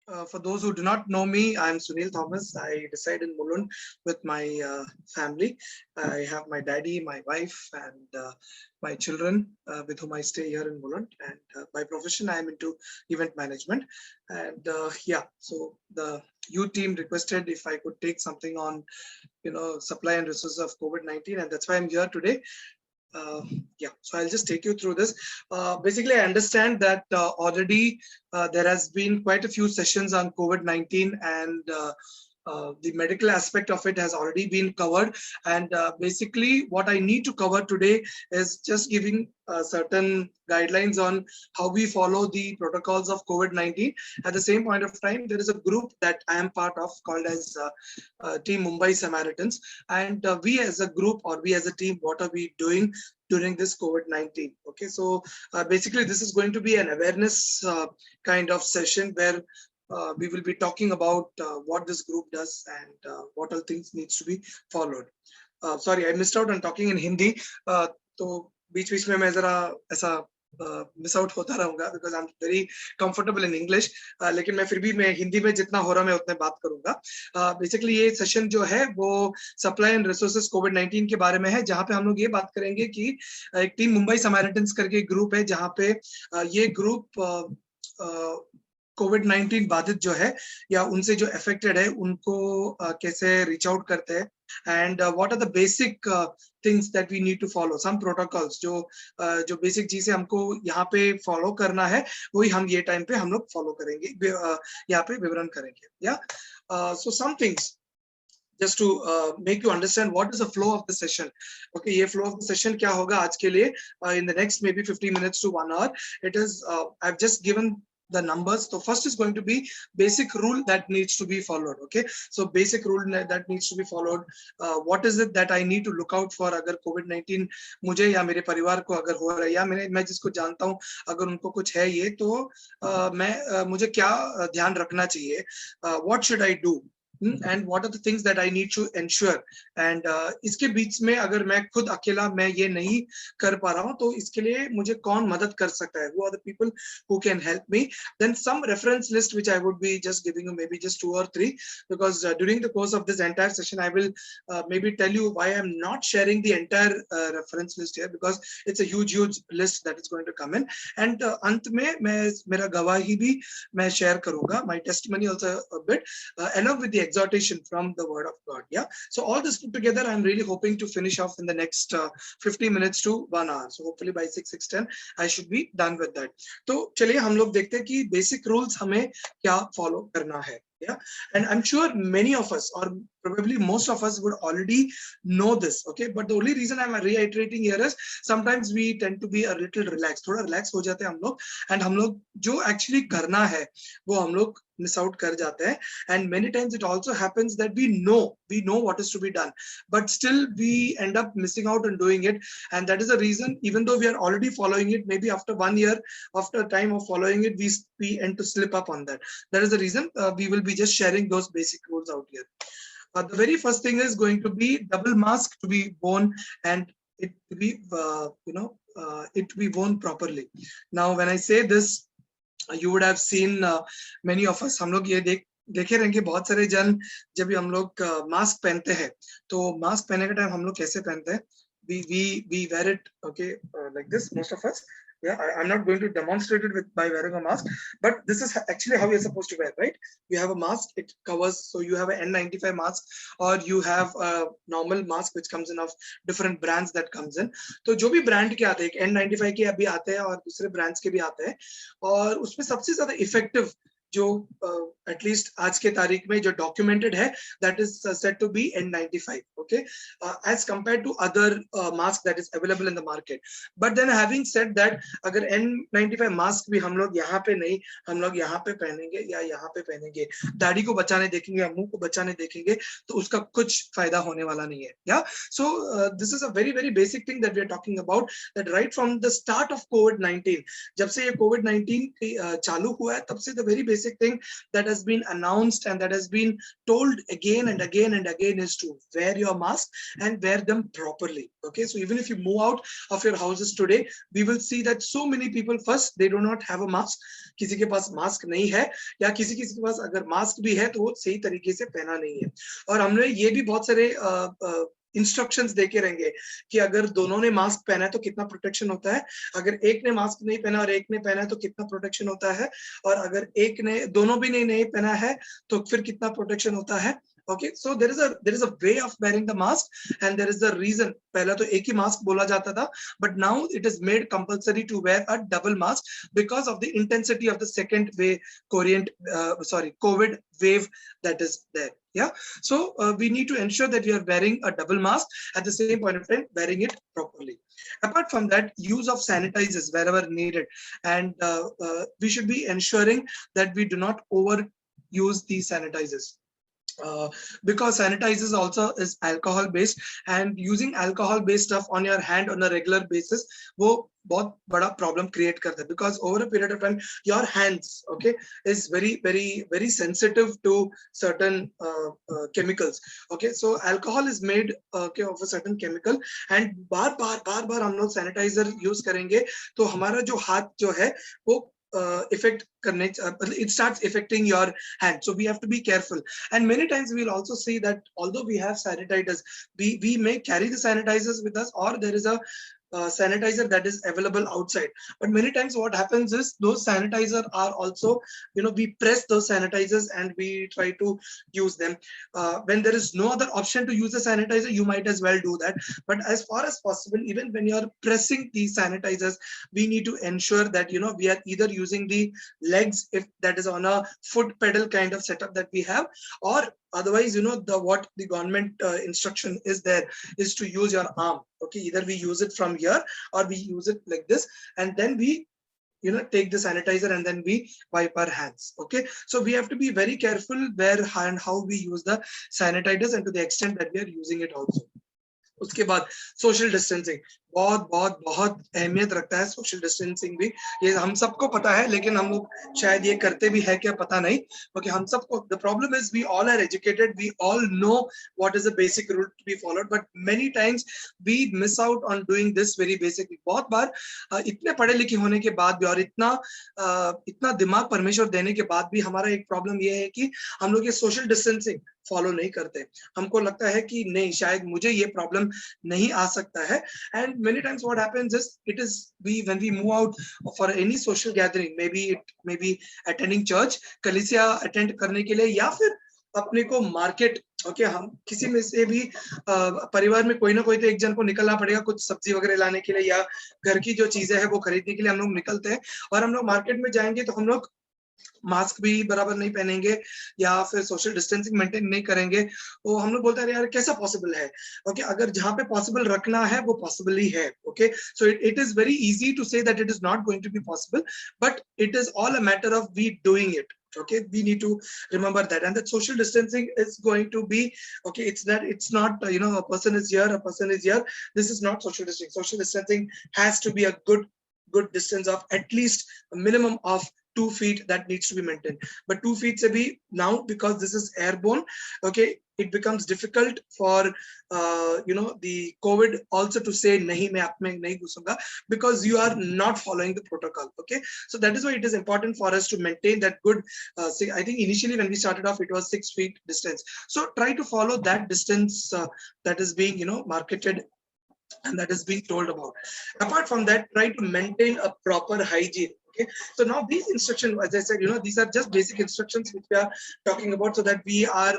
So, for those who do not know me, I'm Sunil Thomas. I reside in Mulund with my family. I have my daddy, my wife, and my children with whom I stay here in Mulund. And by profession, I'm into event management. And yeah, so the U team requested if I could take something on, supply and resources of COVID-19, and that's why I'm here today. uh, yeah, so I'll just take you through this. Basically, I understand that already there has been quite a few sessions on COVID-19, and the medical aspect of it has already been covered. And basically, what I need to cover today is just giving certain guidelines on how we follow the protocols of COVID-19. At the same point of time, there is a group that I am part of called as Team Mumbai Samaritans. And we as a group, or we as a team, what are we doing during this COVID-19? Okay, so basically this is going to be an awareness kind of session where we will be talking about what this group does and what all things needs to be followed. Sorry, I missed out on talking in Hindi. तो बीच बीच में मैं जरा ऐसा miss out होता रहूंगा because I am very comfortable in English, लेकिन मैं हिंदी में जितना हो रहा मैं उतने बात करूंगा. बेसिकली ये सेशन जो है वो सप्लाई एंड रिसोर्सेज कोविड-19 के बारे में है, जहां पे हम लोग ये बात करेंगे कि एक टीम मुंबई समारिटन्स करके एक ग्रुप है, जहां पे ये ग्रुप कोविड-19 बाधित जो है या उनसे जो अफेक्टेड है उनको कैसे रीच आउट करते हैं, and what are the basic things that we need to follow, some protocols जो बेसिक चीजें हमको यहाँ पे फॉलो करना है वही हम ये टाइम पे हम लोग फॉलो करेंगे, यहाँ पे विवरण करेंगे. या so some things just to make you understand what is the flow of the session. Okay, ये flow of the session क्या होगा आज के लिए in the next maybe 50 minutes to 1 hour. It is I've just given the numbers. So first is going to be basic rule that needs to be followed. Okay, so basic rule that needs to be followed. What is it that I need to look out for अगर COVID-19 मुझे या मेरे परिवार को अगर हो रहा है, या मैं जिसको जानता हूँ अगर उनको कुछ है ये, तो मुझे क्या ध्यान रखना चाहिए, what should I do, and what are the things that I need to ensure. And इसके बीच में अगर मैं खुद अकेला मैं ये नहीं कर पा रहा हूँ तो इसके लिए मुझे कौन मदद कर सकता है, who are the people who can help me. Then some reference list which I would be just giving you, maybe just 2 or 3, because during the course of this entire session I will maybe tell you why I'm not sharing the entire reference list here, because it's a huge list that is going to come in. And अंत में मैं मेरा गवाही भी मैं share करूँगा, my testimony also a bit, along with the exhortation from the word of God. Yeah, so all this put together, I'm really hoping to finish off in the next 50 minutes to 1 hour. So hopefully by 6:10 I should be done with that. तो चलिए हम लोग देखते हैं कि basic rules हमें क्या follow करना है. Yeah, and I'm sure many of us, or probably most of us, would already know this. Okay, but the only reason I'm reiterating here is sometimes we tend to be a little relaxed, थोड़ा relax हो जाते हैं हम लोग, and हम लोग जो actually करना है वो हम लोग miss out कर जाते हैं. And many times it also happens that we know what is to be done, but still we end up missing out on doing it. And that is the reason, even though we are already following it, maybe after 1 year, after time of following it, we end to slip up on that. That is the reason we will be just sharing those basic rules out here. The very first thing is going to be double mask to be worn, and it to be it to be worn properly. Now when I say this, you would have seen many of us, हम लोग ये देखे रहेंगे बहुत सारे जन जब भी हम लोग मास्क पहनते हैं, तो मास्क पहनने के टाइम हम लोग कैसे पहनते हैं, we wear it, okay, like this, most of us. Yeah, I'm not going to demonstrate it by wearing a mask, but this is actually how you're supposed to wear, right? You have a mask, it covers, so you have an N95 mask, or you have a normal mask which comes in of different brands that comes in. तो जो भी brand के आते हैं, N95 के अभी आते हैं और दूसरे ब्रांड्स के भी आते हैं, और उसमें सबसे ज्यादा इफेक्टिव जो एटलीस्ट आज के तारीख में जो डॉक्यूमेंटेड है, that is said to be N95, okay, as compared to other mask that is available in the market. But then having said that, अगर N95 मास्क भी हम लोग यहाँ पे नहीं, हम लोग यहाँ पे पहनेंगे या यहाँ पे पहनेंगे, दाढ़ी को बचाने देखेंगे या मुंह को बचाने देखेंगे, तो उसका कुछ फायदा होने वाला नहीं है. या so this is a very very basic thing that we are talking about, that right from the start of COVID-19, जब से ये COVID-19 चालू हुआ है, तब से the very basic thing that has been announced and that has been told again and again and again is to wear your mask and wear them properly. Okay, so even if you move out of your houses today, we will see that so many people, first they do not have a mask, किसी के पास mask नहीं है, या किसी किसी के पास अगर mask भी है तो वो सही तरीके से पहना नहीं है। और हमने ये भी बहुत सारे इंस्ट्रक्शंस देके रहेंगे कि अगर दोनों ने मास्क पहना है तो कितना प्रोटेक्शन होता है, अगर एक ने मास्क नहीं पहना और एक ने पहना है तो कितना प्रोटेक्शन होता है, और अगर एक ने दोनों भी नहीं पहना है तो फिर कितना प्रोटेक्शन होता है। Okay, so there is a way of wearing the mask and there is a reason. पहला तो एक ही मास्क बोला जाता था, but now it is made compulsory to wear a double mask because of the intensity of the second wave COVID wave that is there. Yeah, so we need to ensure that we are wearing a double mask at the same point of time, wearing it properly. Apart from that, use of sanitizers wherever needed, and we should be ensuring that we do not overuse these sanitizers. Because sanitizers also is alcohol based, and using alcohol based stuff on your hand on a regular basis वो बहुत बड़ा problem create करता है, because over a period of time your hands, okay, is very sensitive to certain chemicals. Okay, so alcohol is made okay of a certain chemical, and बार बार हम लोग sanitizer use करेंगे तो हमारा जो हाथ जो है वो effect करने, it starts affecting your hand, so we have to be careful. And many times we will also see that although we have sanitizers, we may carry the sanitizers with us, or there is a sanitizer that is available outside, but many times what happens is those sanitizers are also, you know, we press those sanitizers and we try to use them. When there is no other option to use the sanitizer, you might as well do that, but as far as possible, even when you are pressing these sanitizers, we need to ensure that, you know, we are either using the legs, if that is on a foot pedal kind of setup that we have, or otherwise, you know, what the government instruction is there is to use your arm. Okay, either we use it from here or we use it like this, and then we, you know, take the sanitizer and then we wipe our hands. Okay, so we have to be very careful where and how we use the sanitizers and to the extent that we are using it also. उसके बाद social distancing बहुत अहमियत रखता है। Social distancing भी ये हम सबको पता है, लेकिन हम लोग शायद ये करते भी है क्या पता नहीं, क्योंकि हम सबको, the problem is we all are educated, we all know what is the basic rule to be followed, but many times we miss out on doing this very basic. बहुत बार इतने पढ़े लिखे होने के बाद भी और इतना दिमाग परमेश्वर देने के बाद भी हमारा एक प्रॉब्लम ये है कि हम लोग ये सोशल डिस्टेंसिंग फॉलो नहीं करते। हमको लगता है कि नहीं, शायद मुझे ये प्रॉब्लम नहीं आ सकता है। And many times what happens is when we move out for any social gathering, maybe attending church, कलीसिया attend करने के लिए, या फिर अपने को मार्केट, ओके, हम किसी में से भी परिवार में कोई ना कोई तो एक जन को निकलना पड़ेगा कुछ सब्जी वगैरह लाने के लिए या घर की जो चीजें है वो खरीदने के लिए हम लोग निकलते हैं, और हम लोग मार्केट में जाएंगे तो हम लोग मास्क भी बराबर नहीं पहनेंगे या फिर सोशल डिस्टेंसिंग मेंटेन नहीं करेंगे। वो हम लोग बोलते हैं यार कैसा पॉसिबल है। ओके, अगर जहां पे पॉसिबल रखना है वो पॉसिबल ही है। Okay, so it is very easy to say that it is not going to be possible, but it is all a matter of we doing it. Okay, we need to remember that, and that social distancing is going to be, okay, it's not you know, a person is here, a person is here, this is not social distancing. Social distancing has to be a good distance of at least a minimum of 2 feet that needs to be maintained. But 2 feet se bhi now, because this is airborne, okay, it becomes difficult for you know, the COVID also to say nahi main aap mein nahi ghusunga, because you are not following the protocol. Okay, so that is why it is important for us to maintain that good I think initially when we started off it was 6 feet distance, so try to follow that distance that is being, you know, marketed and that is being told about. Apart from that, try to maintain a proper hygiene. Okay, so now these instructions, as I said, you know, these are just basic instructions which we are talking about, so that we are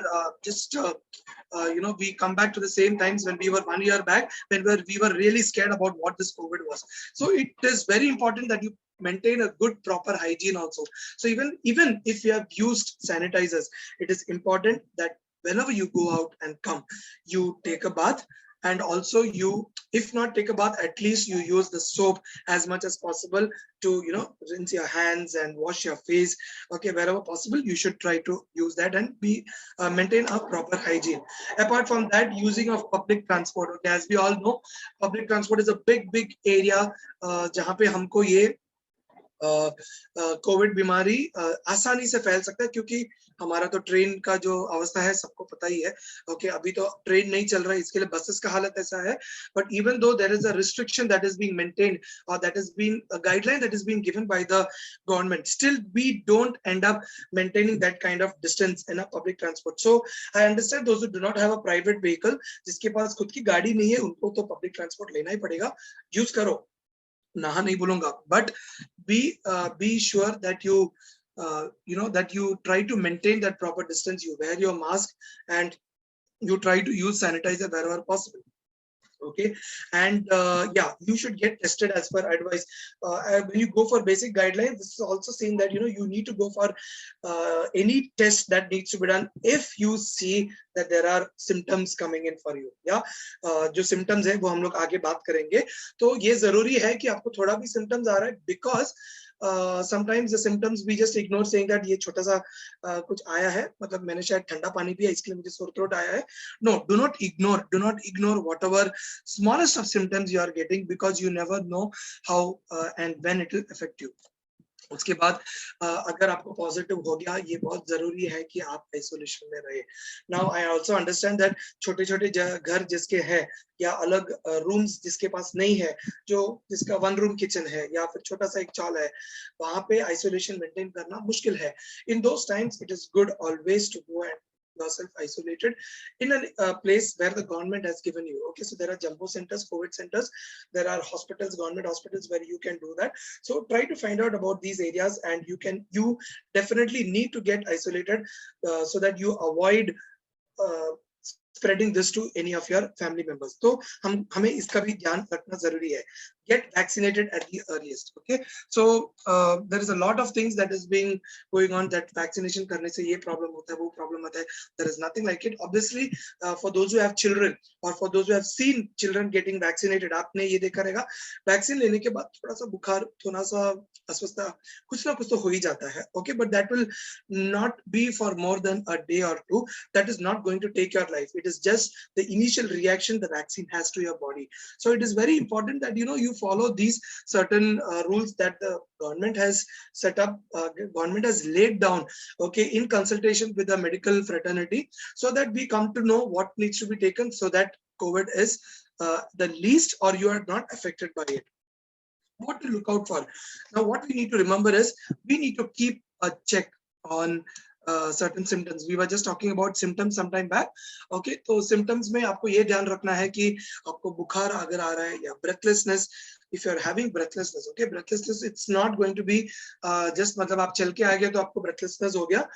you know, we come back to the same times when we were 1 year back, when we were really scared about what this COVID was. So it is very important that you maintain a good proper hygiene also. So even if you have used sanitizers, it is important that whenever you go out and come, you take a bath, and also you, if not take a bath, at least you use the soap as much as possible to, you know, rinse your hands and wash your face. Okay, wherever possible you should try to use that and be maintain a proper hygiene. Apart from that, using of public transport, okay, as we all know, public transport is a big area jahan pe humko ye Covid बीमारी आसानी से फैल सकता है, क्योंकि हमारा तो train का जो अवस्था है सबको पता ही है। ओके, अभी तो ट्रेन नहीं चल रहा है, इसके लिए बसेस का हालत ऐसा है। But even though there is a restriction that is being maintained, और that is been a guideline that is being given by the government, still we don't end up maintaining that kind of distance in a public transport. So I understand those who do not have a private vehicle, जिसके पास खुद की गाड़ी नहीं है, उनको तो public transport लेना ही पड़ेगा, यूज करो, ना नहीं बोलूंगा, but be sure that you know that you try to maintain that proper distance, you wear your mask, and you try to use sanitizer wherever possible. Okay, and yeah, you should get tested as per advice. When you go for basic guidelines, this is also saying that you need to go for any test that needs to be done if you see that there are symptoms coming in for you. Yeah, जो symptoms है वो हम लोग आगे बात करेंगे। तो ये जरूरी है कि आपको थोड़ा भी symptoms आ रहा है, because sometimes the symptoms we just ignore, saying that ये छोटा सा कुछ आया है, मतलब मैंने शायद ठंडा पानी पिया इसके लिए मुझे sore throat आया है। No, do not ignore whatever smallest of symptoms you are getting, because you never know how and when it will affect you. उसके बाद अगर आपको पॉजिटिव हो गया, ये बहुत जरूरी है कि आप आइसोलेशन में रहे। Now I also understand that छोटे छोटे घर जिसके हैं, या अलग रूम्स जिसके पास नहीं है, जो जिसका वन रूम किचन है या फिर छोटा सा एक चॉल है, वहां पे आइसोलेशन मेंटेन करना मुश्किल है। In those times it is good always to go and yourself isolated in a place where the government has given you. Okay, so there are jumbo centers, COVID centers, there are hospitals, government hospitals, where you can do that. So try to find out about these areas, and you definitely need to get isolated so that you avoid spreading this to any of your family members. तो हमें इसका भी ध्यान रखना जरूरी है। Get vaccinated at the earliest. Okay, so there is a lot of things that is being going on, that vaccination करने से ये problem होता है, वो problem होता है। There is nothing like it. Obviously, for those who have children, or for those who have seen children getting vaccinated, आपने ये देखा रहेगा, वैक्सीन लेने के बाद थोड़ा सा बुखार, थोड़ा सा अस्वस्थता, कुछ ना कुछ तो हो ही जाता है। Okay, but that will not be for more than a day or two. That is not going to take your life. It is just the initial reaction the vaccine has to your body. So it is very important that you follow these certain rules that the government has set up, government has laid down, okay, in consultation with the medical fraternity, so that we come to know what needs to be taken, so that COVID is the least, or you are not affected by it. What to look out for? Now, what we need to remember is we need to keep a check on certain symptoms. We were just talking about symptoms sometime back. Okay, तो symptoms में आपको ये ध्यान रखना है कि आपको बुखार अगर आ रहा है, या breathlessness. If you are having breathlessness, okay, breathlessness, it's not going to be just मतलब आप चल के आ गए तो आपको breathlessness हो गया,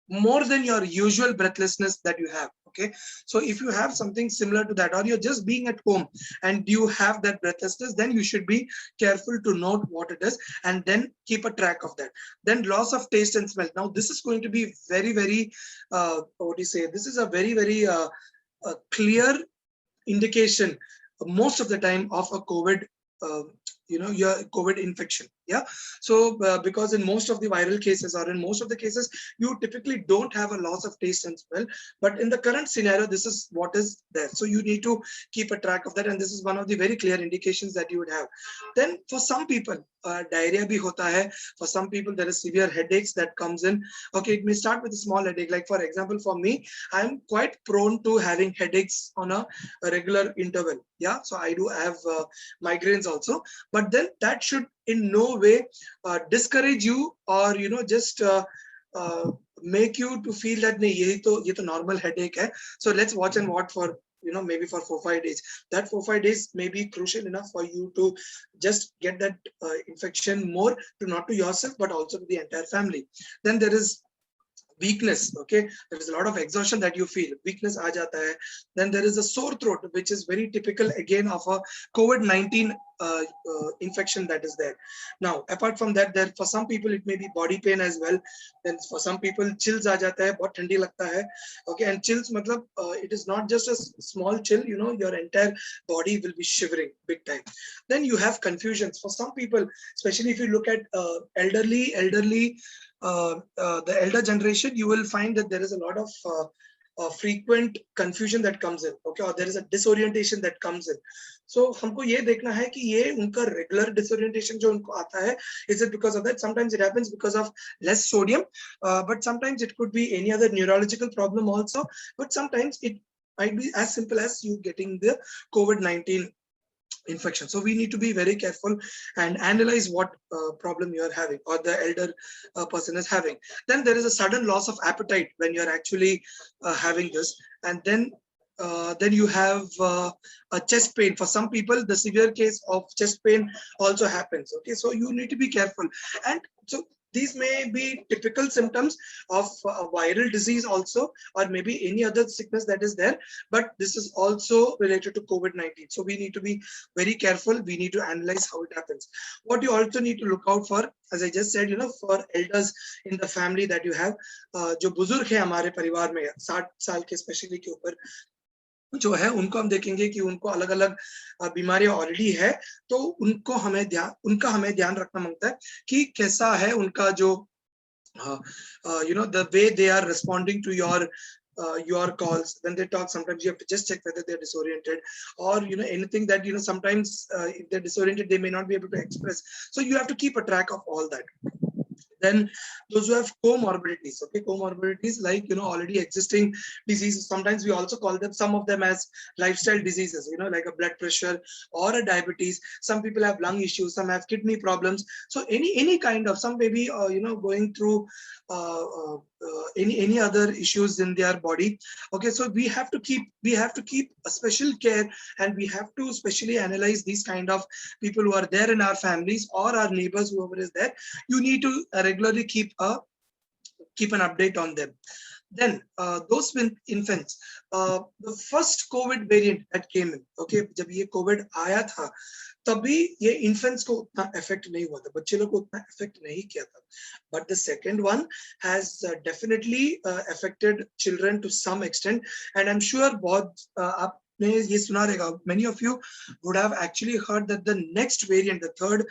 more than your usual breathlessness that you have. Okay, so if you have something similar to that, or you're just being at home and you have that breathlessness, then you should be careful to note what it is, and then keep a track of that. Then loss of taste and smell. Now this is going to be very, very what do you say, this is a very, very clear indication most of the time of a COVID your COVID infection. Yeah, so because in most of the viral cases, or in most of the cases, you typically don't have a loss of taste and smell, but in the current scenario, this is what is there. So you need to keep a track of that, and this is one of the very clear indications that you would have. Then for some people, diarrhea bhi hota hai. For some people, there is severe headaches that comes in. Okay, it may start with a small headache. Like for example, for me, I'm quite prone to having headaches on a regular interval. Yeah, so I do have migraines also, but then that should in no way discourage you, or just make you to feel that ye to normal headache hai, so let's watch and watch for maybe for 4-5 days. That 4-5 days may be crucial enough for you to just get that infection more to not to yourself but also to the entire family. Then there is weakness. Okay, there is a lot of exhaustion that you feel, weakness aa jata hai. Then there is a sore throat, which is very typical again of a COVID-19 infection that is there. Now apart from that, there for some people it may be body pain as well. Then for some people chills aa jata hai, bahut thandi lagta hai. Okay, and chills matlab it is not just a small chill, your entire body will be shivering big time. Then you have confusions for some people, especially if you look at elderly the elder generation, you will find that there is a lot of frequent confusion that comes in, okay, or there is a disorientation that comes in. So हमको ये देखना है कि ये उनका regular disorientation जो उनको आता है, is it because of that? Sometimes it happens because of less sodium, but sometimes it could be any other neurological problem also, but sometimes it might be as simple as you getting the COVID-19 infection. So we need to be very careful and analyze what problem you are having or the elder person is having. Then there is a sudden loss of appetite when you are actually having this, and then you have a chest pain. For some people, the severe case of chest pain also happens. Okay, so you need to be careful, and so these may be typical symptoms of a viral disease also, or maybe any other sickness that is there, but this is also related to COVID-19. So we need to be very careful. We need to analyze how it happens. What you also need to look out for, as I just said, for elders in the family that you have, जो बुजुर्ग है हमारे परिवार में 60 साल के specially के ऊपर जो है, उनको हम देखेंगे कि उनको अलग अलग बीमारियां ऑलरेडी है, तो उनका हमें ध्यान रखना मांगता है कि कैसा है उनका जो the way they are responding to your calls when they talk. Sometimes you have to just check whether they're disoriented, or anything that sometimes if they're disoriented they may not be able to express. So you have to keep a track of all that. Then those who have comorbidities, okay, comorbidities like already existing diseases. Sometimes we also call them, some of them as lifestyle diseases, like a blood pressure or a diabetes. Some people have lung issues, some have kidney problems. So any kind of, some maybe going through any other issues in their body. Okay, so we have to keep a special care, and we have to specially analyze these kind of people who are there in our families or our neighbors, whoever is there. You need to regularly keep an update on them. Then those with infants, the first COVID variant that came in, okay, जब ये COVID आया था, तभी ये infants को उतना affect नहीं हुआ था, बच्चे लोग को उतना affect नहीं किया था. But the second one has definitely affected children to some extent, and I'm sure बहुत आपने ये सुना रहेगा, many of you would have actually heard that the next variant, the third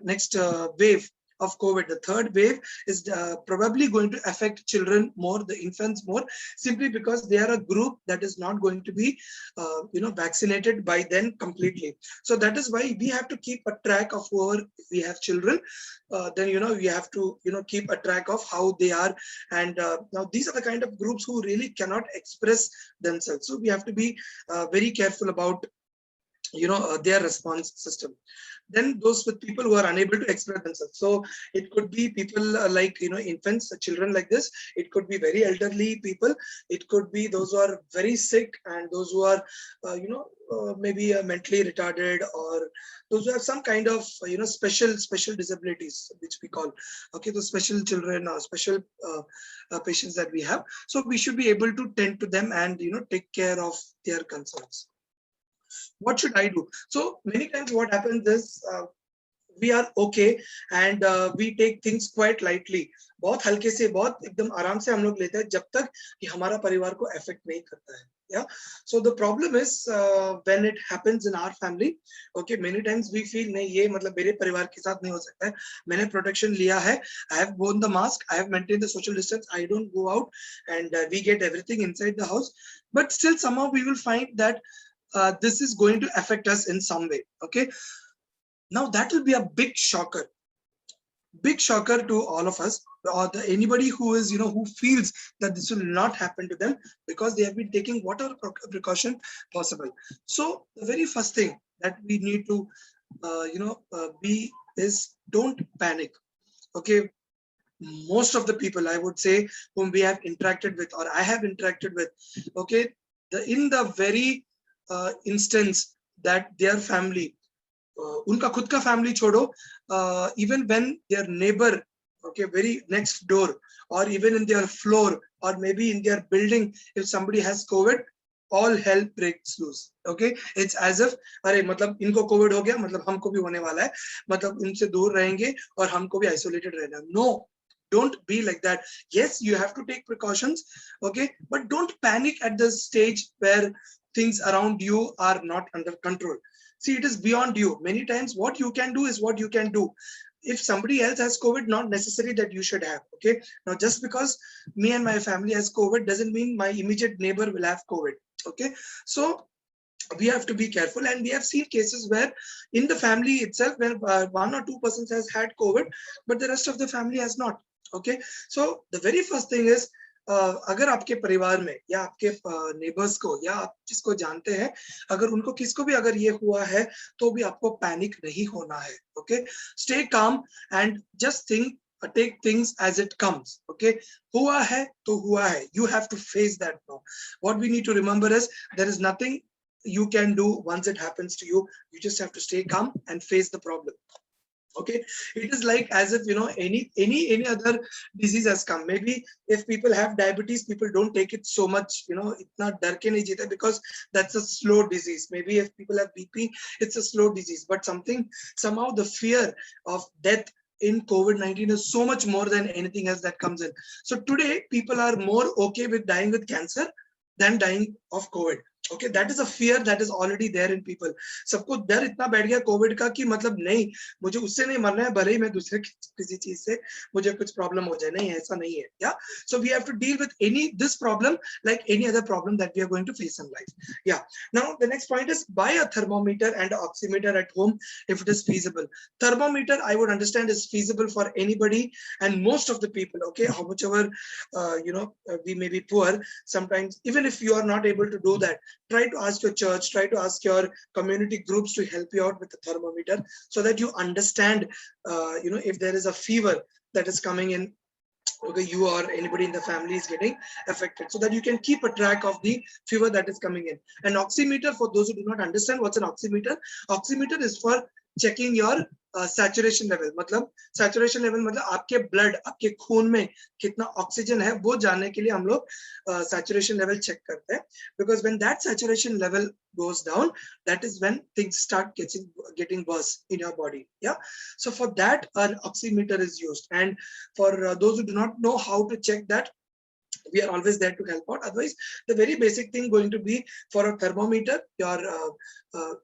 next wave of COVID, the third wave is probably going to affect children more, the infants more, simply because they are a group that is not going to be, vaccinated by then completely. So that is why we have to keep a track of whoever, if we have children, then, we have to, keep a track of how they are. And now these are the kind of groups who really cannot express themselves. So we have to be very careful about, their response system. Then those with people who are unable to express themselves. So it could be people like, infants, children like this. It could be very elderly people. It could be those who are very sick, and those who are, maybe mentally retarded, or those who have some kind of, special disabilities, which we call, okay, the special children or special patients that we have. So we should be able to tend to them and, take care of their concerns. What should I do? So many times what happens is we are okay, and we take things quite lightly. बहुत हल्के से, बहुत एकदम आराम से हम लोग लेते हैं, जब तक कि हमारा परिवार को affect नहीं करता है. Yeah. So the problem is when it happens in our family, okay, many times we feel नहीं, ये मतलब मेरे परिवार के साथ नहीं हो सकता है. मैंने protection लिया है. I have worn the mask. I have maintained the social distance. I don't go out, and we get everything inside the house. But still somehow we will find that this is going to affect us in some way. Okay, now that will be a big shocker to all of us, or anybody who is, who feels that this will not happen to them, because they have been taking whatever precaution possible. So the very first thing that we need to be is, don't panic. Okay, most of the people, I would say, whom we have interacted with, or I have interacted with, okay, in the very instance that their family, उनका खुद का family छोड़ो, even when their neighbor, okay, very next door, or even in their floor, or maybe in their building, if somebody has COVID, all hell breaks loose. Okay, it's as if, अरे मतलब इनको COVID हो गया, मतलब हमको भी होने वाला है, मतलब इनसे दूर रहेंगे और हमको भी isolated रहना. No, don't be like that. Yes, you have to take precautions, okay, but don't panic at the stage where things around you are not under control. See, it is beyond you. Many times what you can do is what you can do. if somebody else has COVID, not necessary that you should have. Okay, now just because me and my family has COVID doesn't mean my immediate neighbor will have COVID. Okay, so we have to be careful, and we have seen cases where in the family itself, where one or two persons has had COVID, but the rest of the family has not. Okay, so the very first thing is, अगर आपके परिवार में या आपके neighbours को या आप जिसको जानते हैं, अगर उनको किसको भी अगर ये हुआ है, तो भी आपको पैनिक नहीं होना है. Okay, stay calm and just think, take things as it comes. Okay, हुआ है तो हुआ है. You have to face that now. What we need to remember is there is nothing you can do once it happens to you. You just have to stay calm and face the problem. Okay, it is like as if, you know, any other disease has come. Maybe if people have diabetes, people don't take it so much, you know, itna डर के नहीं जीते, because that's a slow disease. Maybe if people have BP, it's a slow disease, but somehow the fear of death in COVID-19 is so much more than anything else that comes in. So today people are more okay with dying with cancer than dying of COVID. Okay, that is a fear that is already there in people. सबको डर इतना बैठ गया Covid का कि मतलब नहीं, मुझे उससे नहीं मरना है, भले ही मैं दूसरे किसी चीज से मुझे कुछ प्रॉब्लम हो जाए. नहीं, ऐसा नहीं है. Yeah, so we have to deal with this problem like any other problem that we are going to face in life. Yeah, now the next point is buy a thermometer and an oximeter at home if it is feasible. Thermometer, I would understand, is feasible for anybody and most of the people. Okay, how much ever we may be poor, sometimes even if you are not able to do that, try to ask your church, try to ask your community groups to help you out with the thermometer, so that you understand, if there is a fever that is coming in, okay, you or anybody in the family is getting affected, so that you can keep a track of the fever that is coming in. An oximeter, for those who do not understand what's an oximeter, oximeter is for checking your saturation level. मतलब saturation level मतलब आपके blood, आपके खून में कितना oxygen है, वो जानने के लिए हम लोग saturation level check करते हैं. Because when that saturation level goes down, that is when things start getting worse in your body. Yeah, so for that an oximeter is used, and for those who do not know how to check that, we are always there to help out. Otherwise, the very basic thing going to be for a thermometer, your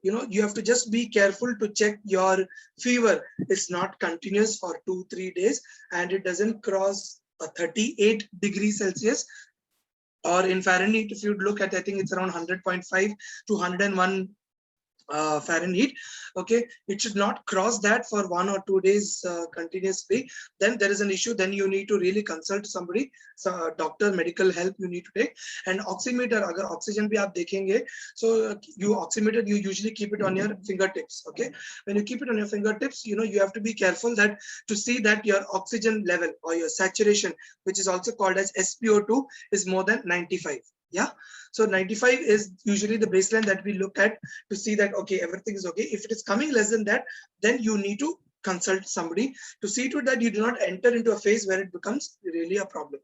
you have to just be careful to check your fever is not continuous for 2-3 days, and it doesn't cross 38 degrees Celsius, or in Fahrenheit, if you look at, I think it's around 100.5 to 101 Fahrenheit. Okay, it should not cross that for 1 or 2 days continuously. Then there is an issue. Then you need to really consult somebody, so doctor, medical help you need to take. And oximeter, agar oxygen bhi aap dekhenge, so oximeter you usually keep it on your fingertips. Okay, when you keep it on your fingertips, you have to be careful that to see that your oxygen level or your saturation, which is also called as SpO2, is more than 95. Yeah, so 95 is usually the baseline that we look at to see that, okay, everything is okay. If it is coming less than that, then you need to consult somebody to see to it that you do not enter into a phase where it becomes really a problem.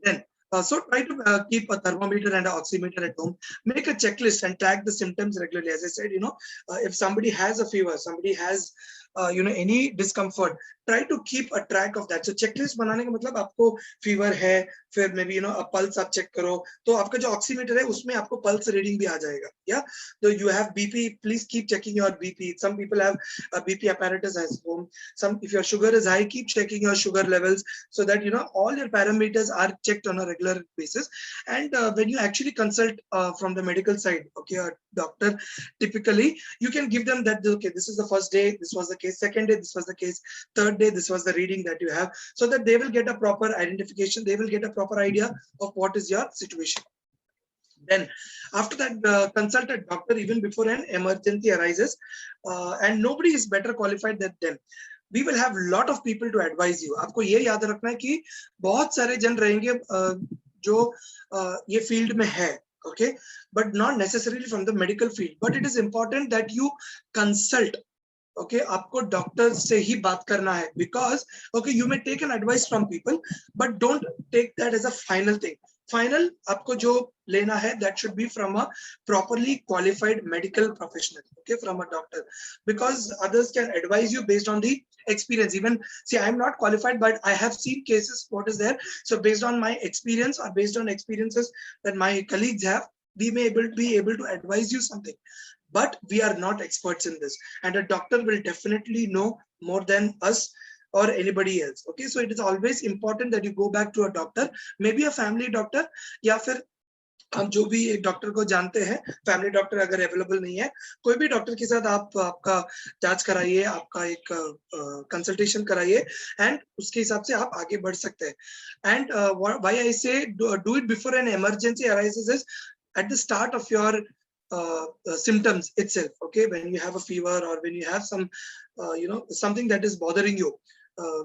Then so try to keep a thermometer and an oximeter at home. Make a checklist and track the symptoms regularly. As I said, if somebody has a fever, somebody has any discomfort, try to keep a track of that. So checklist बनाने का मतलब आपको fever है, फिर maybe a pulse आप check करो, तो आपका जो oximeter है उसमें आपको pulse reading भी आ जाएगा. Yeah, so you have BP, please keep checking your BP. Some people have a BP apparatus at home. If your sugar is high, keep checking your sugar levels, so that all your parameters are checked on a regular basis. And when you actually consult from the medical side, okay, a doctor, typically you can give them that, okay, this is the first day, this was the case, second day, this was the case, third day, this was the reading that you have, so that they will get a proper identification, they will get a proper idea of what is your situation. Then after that, consult a doctor even before an emergency arises, and nobody is better qualified than them. We will have a lot of people to advise you. आपको ये याद रखना है कि बहुत सारे जन रहेंगे जो ये फील्ड में है, okay, but not necessarily from the medical field. But it is important that you consult. Okay, आपको डॉक्टर से ही बात करना है, because okay, you may take an advice from people, but don't take that as a final thing. Final आपको जो लेना है, that should be from a properly qualified medical professional, okay, from a doctor, because others can advise you based on the experience. Even see, I'm not qualified, but I have seen cases what is there. So based on my experience or based on experiences that my colleagues have, we may be able to advise you something. but we are not experts in this, and a doctor will definitely know more than us or anybody else. Okay, so it is always important that you go back to a doctor, maybe a family doctor, या फिर हम जो भी एक doctor को जानते हैं, family doctor अगर अवेलेबल नहीं है, कोई भी डॉक्टर के साथ आप आपका जांच कराइए, आपका एक कंसल्टेशन कराइए, एंड उसके हिसाब से आप आगे बढ़ सकते हैं. एंड व्हाई आई से do it before an emergency arises is at the start of your symptoms itself. Okay, when you have a fever or when you have some something that is bothering you,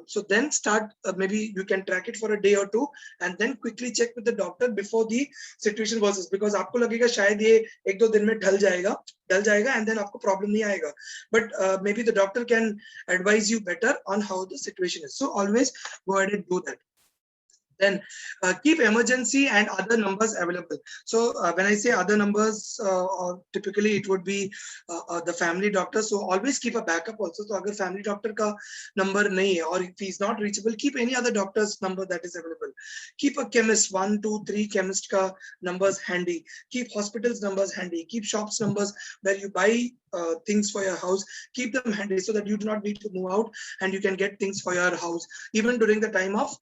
so then start, maybe you can track it for a day or two and then quickly check with the doctor before the situation worsens, because आपको लगेगा शायद ये एक दो दिन में ढल जाएगा and then आपको problem नहीं आएगा, but maybe the doctor can advise you better on how the situation is. So always go ahead and do that. Then keep emergency and other numbers available. So when I say other numbers, or typically it would be the family doctor. So always keep a backup also. So agar family doctor ka number nahi hai, or if he's not reachable, keep any other doctor's number that is available. Keep a chemist, 1, 2, 3 chemist ka numbers handy. Keep hospitals numbers handy. Keep shops numbers where you buy things for your house. Keep them handy so that you do not need to move out and you can get things for your house, even during the time of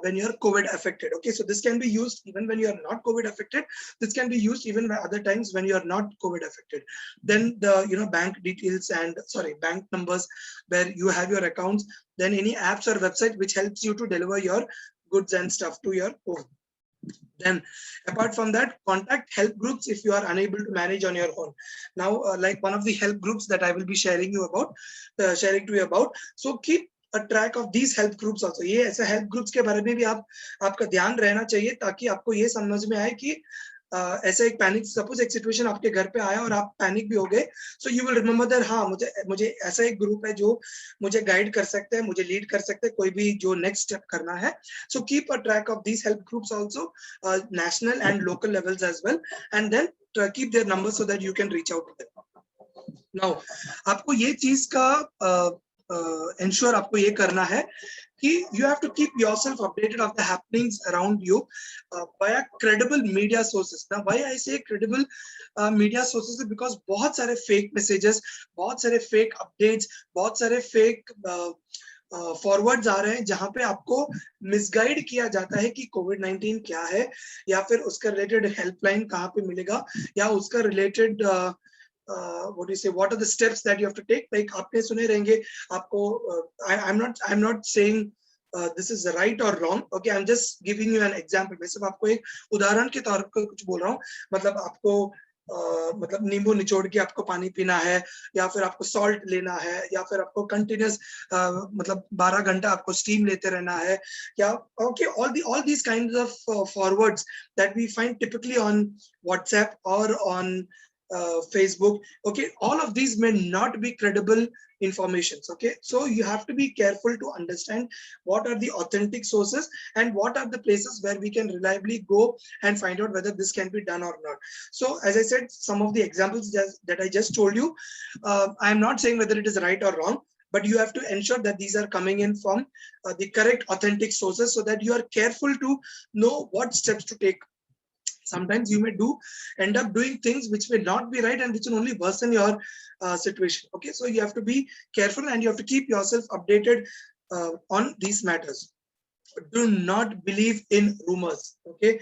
when you're COVID affected. Okay, so this can be used even when you are not COVID affected. This can be used even by other times when you are not COVID affected. Then the bank details and bank numbers where you have your accounts. Then any apps or website which helps you to deliver your goods and stuff to your home. Then apart from that, contact help groups if you are unable to manage on your own. Now like one of the help groups that I will be sharing to you about. So keep a track of these help groups also. ये ऐसे help groups के बारे में भी आपका ध्यान रहना चाहिए, ताकि आपको ये समझ में आए कि ऐसा एक पैनिक, सपोज एक सिचुएशन आपके घर पे आया और आप पैनिक भी हो गए, so you will remember that हाँ मुझे ऐसा एक ग्रुप है जो मुझे गाइड कर सकते हैं, मुझे लीड कर सकते हैं कोई भी जो नेक्स्ट स्टेप करना है. So keep a track of these help groups also, national and local levels as well, and then keep their number so that you can reach out to them. Now आपको ये चीज का ensure आपको ये करना है कि you have to keep yourself updated of the happenings around you via credible media sources. Now why I say credible media sources is because बहुत सारे fake messages, बहुत सारे fake updates, बहुत सारे fake फॉरवर्ड्स आ रहे हैं जहां पे आपको मिसगाइड किया जाता है कि कोविड-19 क्या है, या फिर उसका रिलेटेड हेल्पलाइन कहाँ पे मिलेगा, या उसका related what do you say, what are the steps that you have to take. Like आपने सुने रहेंगे आपको, I'm not saying this is right or wrong. Okay, I'm just giving you an example. मैं सिर्फ आपको एक उदाहरण के तौर पर कुछ बोल रहा हूँ. मतलब आपको मतलब नींबू निचोड़ के आपको पानी पीना है, या फिर आपको सॉल्ट लेना है, या फिर आपको कंटिन्यूस मतलब 12 घंटा आपको स्टीम लेते रहना है, या okay, all these kinds of forwards that we find typically on WhatsApp or on Facebook. Okay, all of these may not be credible informations. Okay, so you have to be careful to understand what are the authentic sources and what are the places where we can reliably go and find out whether this can be done or not. So as I said, some of the examples that I just told you, I'm not saying whether it is right or wrong, but you have to ensure that these are coming in from the correct authentic sources, so that you are careful to know what steps to take. Sometimes you may end up doing things which may not be right and which will only worsen your situation. Okay, so you have to be careful and you have to keep yourself updated on these matters. Do not believe in rumors. Okay,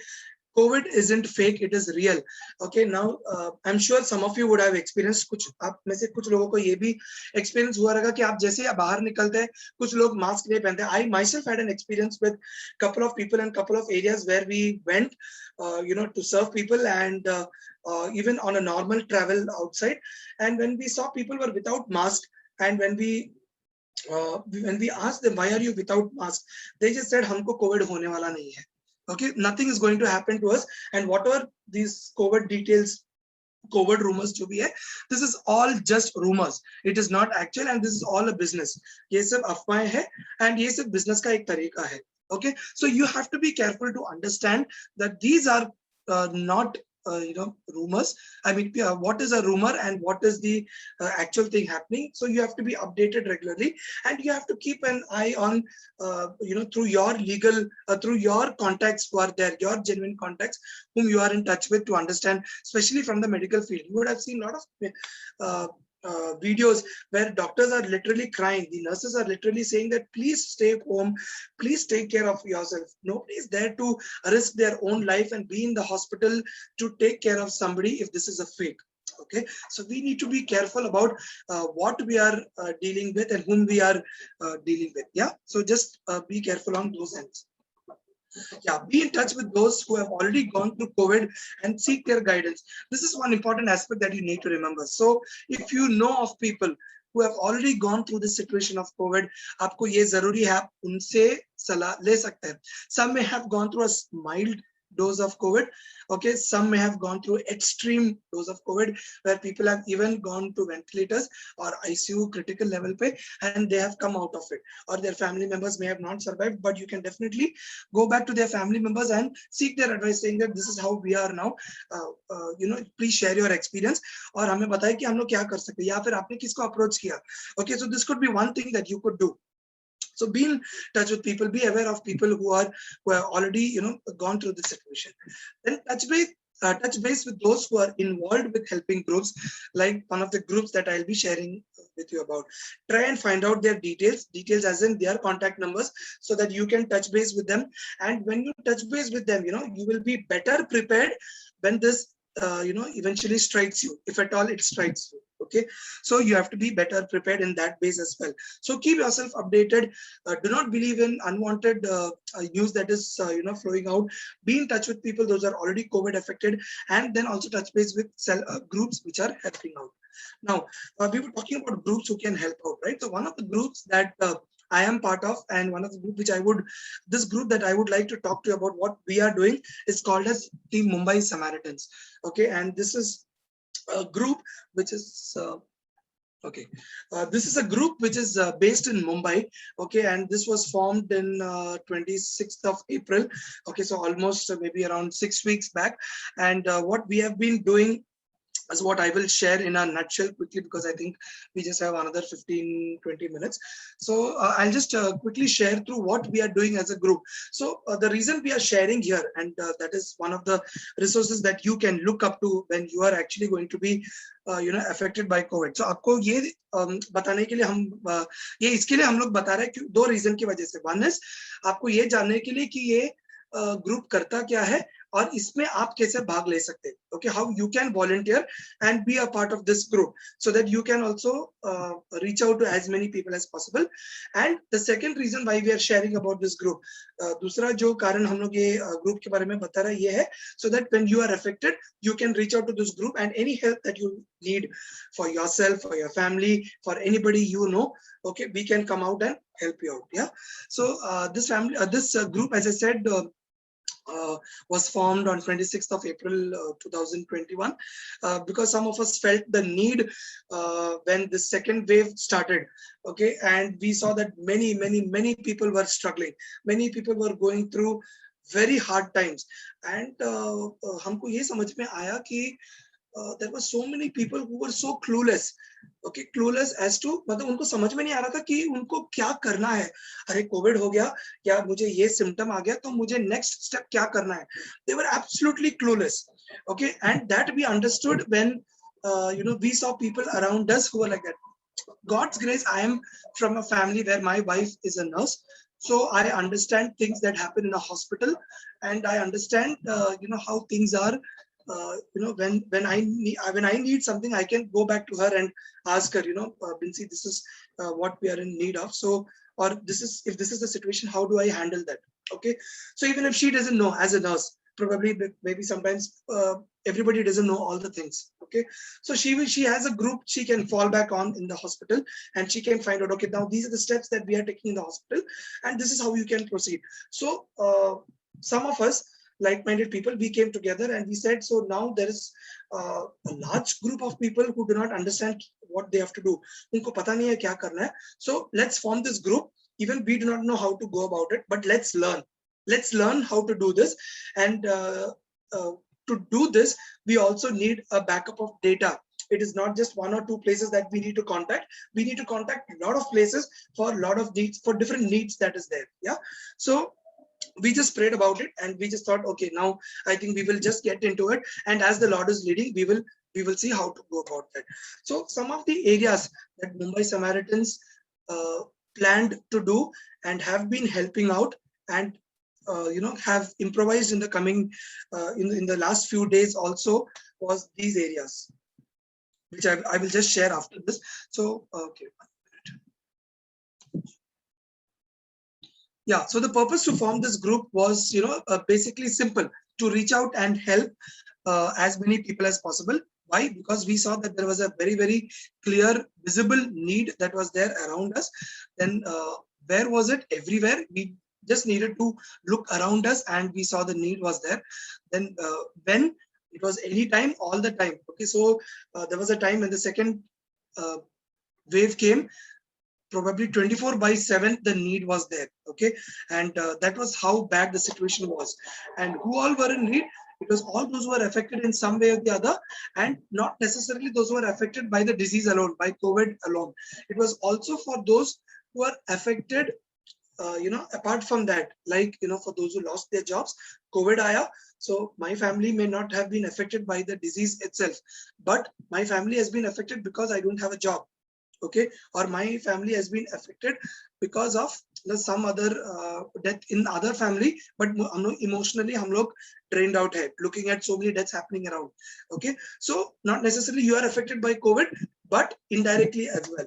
COVID isn't fake, it is real. Okay, now I'm sure some of you would have experienced, कुछ आप में से कुछ लोगों को ये भी experience हुआ रहेगा कि आप जैसे ही बाहर निकलते हैं कुछ लोग मास्क नहीं पहनते. I myself had an experience with couple of people and couple of areas where we went to serve people, and even on a normal travel outside, and when we saw people were without mask, and when we asked them why are you without mask, they just said हमको COVID होने वाला नहीं है. Okay, nothing is going to happen to us, and whatever these COVID details, COVID rumors जो भी है, this is all just rumors. It is not actual, and this is all a business. ये सब अफवाहें हैं, and ये सब business का एक तरीका है. Okay, so you have to be careful to understand that these are not rumors. I mean, what is a rumor and what is the actual thing happening. So you have to be updated regularly, and you have to keep an eye on, through your legal, through your contacts who are there, your genuine contacts whom you are in touch with, to understand, especially from the medical field. You would have seen a lot of videos where doctors are literally crying. The nurses are literally saying that please stay home, please take care of yourself. Nobody is there to risk their own life and be in the hospital to take care of somebody if this is a fake. Okay, so we need to be careful about what we are dealing with and whom we are dealing with. Yeah, so just be careful on those ends. Yeah, be in touch with those who have already gone through COVID and seek their guidance. This is one important aspect that you need to remember. So if you know of people who have already gone through this situation of COVID, आपको ये जरूरी है आप उनसे सलाह ले सकते हैं. Some may have gone through a mild dose of COVID. Okay, some may have gone through extreme dose of COVID, where people have even gone to ventilators or ICU critical level pe, and they have come out of it. Or their family members may have not survived, but you can definitely go back to their family members and seek their advice, saying that this is how we are now. Please share your experience और हमें बताएं कि हम लोग क्या कर सकते हैं, या फिर आपने किसको approach किया. Okay, so this could be one thing that you could do. So be in touch with people, be aware of people who have already gone through this situation. Then touch base with those who are involved with helping groups, like one of the groups that I'll be sharing with you about. Try and find out their details as in their contact numbers, so that you can touch base with them. And when you touch base with them, you will be better prepared when this eventually strikes you, if at all it strikes you. Okay, so you have to be better prepared in that base as well. So keep yourself updated. Do not believe in unwanted news that is flowing out. Be in touch with people those are already COVID affected, and then also touch base with groups which are helping out. Now we were talking about groups who can help out, right? So one of the groups that I am part of, and one of the group this group that I would like to talk to you about what we are doing is called as the Mumbai Samaritans. Okay, and this is a group which is this is a group which is based in Mumbai. Okay, and this was formed in 26th of April. Okay, so almost maybe around 6 weeks back. And what we have been doing is what I will share in a nutshell quickly, because I think we just have another 15-20 minutes. So I'll just quickly share through what we are doing as a group. So the reason we are sharing here, and that is one of the resources that you can look up to when you are actually going to be affected by COVID. So आपको ये बताने के लिए ये इसके लिए हम लोग बता रहे हैं दो रीजन की वजह से. One is आपको ये जानने के लिए कि ये ग्रुप करता क्या है और इसमें आप कैसे भाग ले सकते हैं. Okay, how you can volunteer and be a part of this group, so that you can also reach out to as many people as possible. And the second reason why we are sharing about this group, दूसरा जो कारण हम लोग ये group के बारे में बता रहे हैं ये है, so that when you are affected, you can reach out to this group, and any help that you need for yourself, for your family, for anybody okay, we can come out and help you out. Yeah. So this group, as I said, was formed on 26th of April 2021 because some of us felt the need when the second wave started. Okay, and we saw that many people were struggling. Many people were going through very hard times, and हमको ये समझ में आया कि there were so many people who were so clueless. Okay, clueless as to मतलब उनको समझ में नहीं आ रहा था कि उनको क्या करना है. अरे कोविड हो गया, या मुझे ये सिम्टम आ गया तो मुझे नेक्स्ट स्टेप क्या करना है. They were absolutely clueless. Okay, and that we understood when we saw people around us who were like that. God's grace, I am from a family where my wife is a nurse, so I understand things that happen in a hospital, and I understand how things are. When I need something, I can go back to her and ask her, Binsi, this is what we are in need of. So, or if this is the situation, how do I handle that? Okay. So even if she doesn't know as a nurse, probably maybe sometimes everybody doesn't know all the things. Okay. So she has a group she can fall back on in the hospital, and she can find out, okay, now these are the steps that we are taking in the hospital, and this is how you can proceed. So some of us, like-minded people, we came together and we said, so now there is a large group of people who do not understand what they have to do. उनको पता नहीं है क्या करना है. So let's form this group. Even we do not know how to go about it, but let's learn how to do this. And to do this, we also need a backup of data. It is not just one or two places that we need to contact. We need to contact a lot of places for a lot of needs, for different needs that is there. Yeah. So we just prayed about it, and we just thought, okay, now I think we will just get into it, and as the Lord is leading, we will see how to go about that. So some of the areas that Mumbai Samaritans planned to do and have been helping out, and have improvised in the coming in the last few days also, was these areas, which I will just share after this. So okay. Yeah, so the purpose to form this group was, basically simple: to reach out and help as many people as possible. Why? Because we saw that there was a very, very clear, visible need that was there around us. Then where was it? Everywhere. We just needed to look around us, and we saw the need was there. Then when it was any time, all the time. Okay, so there was a time when the second wave came. Probably 24/7 the need was there. Okay, and that was how bad the situation was. And who all were in need? It was all those who were affected in some way or the other, and not necessarily those who were affected by the disease alone, by COVID alone. It was also for those who are affected, apart from that, like, for those who lost their jobs. COVID aya, so my family may not have been affected by the disease itself, but my family has been affected because I don't have a job. Okay, or my family has been affected because of some other death in other family, but emotionally hum log drained out hai, looking at so many deaths happening around. Okay, so not necessarily you are affected by COVID, but indirectly as well.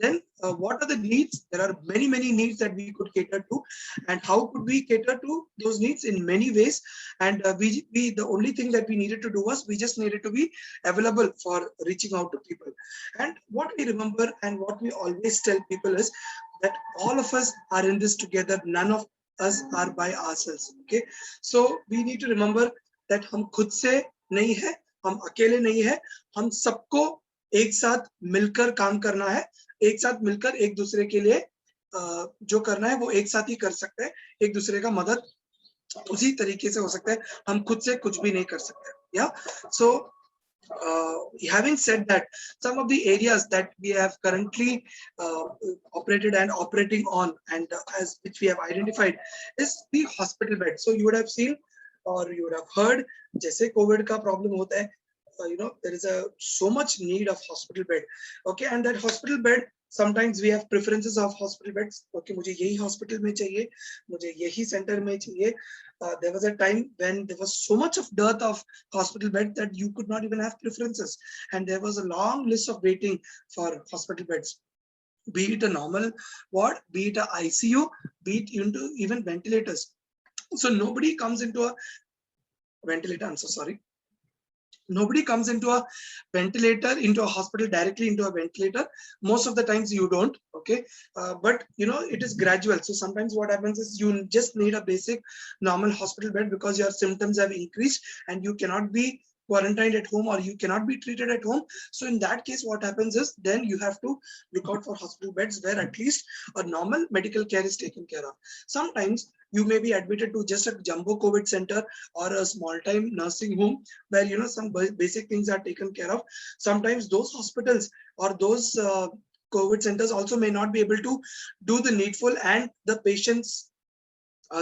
Then what are the needs? There are many, many needs that we could cater to, and how could we cater to those needs? In many ways. And we the only thing that we needed to do was, we just needed to be available for reaching out to people. And what we remember and what we always tell people is that all of us are in this together. None of us are by ourselves. Okay, so we need to remember that हम खुद से नहीं है, हम अकेले नहीं है, हम सबको एक साथ मिलकर काम करना है, एक साथ मिलकर एक दूसरे के लिए जो करना है वो एक साथ ही कर सकते हैं। एक दूसरे का मदद उसी तरीके से हो सकता है, हम खुद से कुछ भी नहीं कर सकते। Yeah, so having said that, some of the areas that we have currently operated and operating on, and as which we have identified, is the hospital bed. So you would have seen or you would have heard, जैसे COVID का problem होता है, there is so much need of hospital bed. Okay, and that hospital bed, sometimes we have preferences of hospital beds. Okay, मुझे यही hospital में चाहिए, मुझे यही center में चाहिए. There was a time when there was so much of dearth of hospital bed that you could not even have preferences, and there was a long list of waiting for hospital beds, be it a normal ward, be it a ICU, be it into even ventilators. So nobody comes into a ventilator, I'm so sorry. Nobody comes into a ventilator, into a hospital, directly into a ventilator. Most of the times you don't. Okay, but it is gradual. So sometimes what happens is, you just need a basic normal hospital bed because your symptoms have increased and you cannot be quarantined at home, or you cannot be treated at home. So in that case, what happens is, then you have to look out for hospital beds where at least a normal medical care is taken care of. Sometimes you may be admitted to just a jumbo COVID center or a small time nursing home where some basic things are taken care of. Sometimes those hospitals or those COVID centers also may not be able to do the needful, and the patient's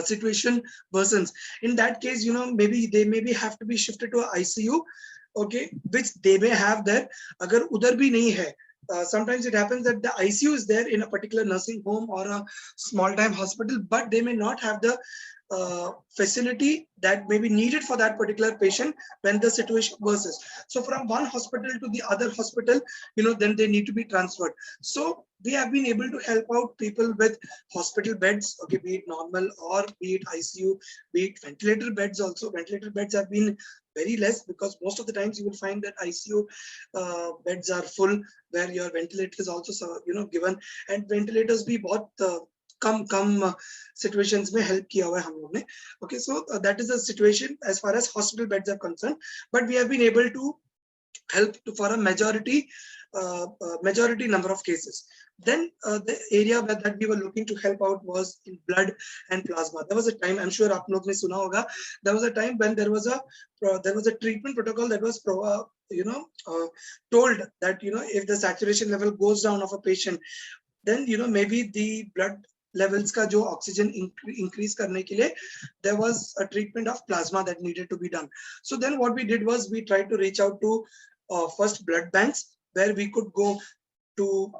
situation worsens. In that case, maybe they have to be shifted to a ICU, okay, which they may have there. Agar udhar bhi nahi hai, sometimes it happens that the ICU is there in a particular nursing home or a small time hospital, but they may not have the facility that may be needed for that particular patient when the situation worsens. So from one hospital to the other hospital, then they need to be transferred. So we have been able to help out people with hospital beds, okay, be it normal or be it ICU, be it ventilator beds also. Ventilator beds have been very less because most of the times you will find that ICU beds are full, where your ventilator is also given, and ventilators भी बहुत कम situations में help किया हुआ है हम लोग ने. Okay, so that is the situation as far as hospital beds are concerned. But we have been able to help for a majority number of cases. Then the area that we were looking to help out was in blood and plasma. There was a time, I'm sure aap log ne suna hoga, there was a time when there was a treatment protocol that was told that if the saturation level goes down of a patient, then maybe the blood levels ka jo oxygen increase karne ke liye there was a treatment of plasma that needed to be done. So then what we did was we tried to reach out to first blood banks, where we could go to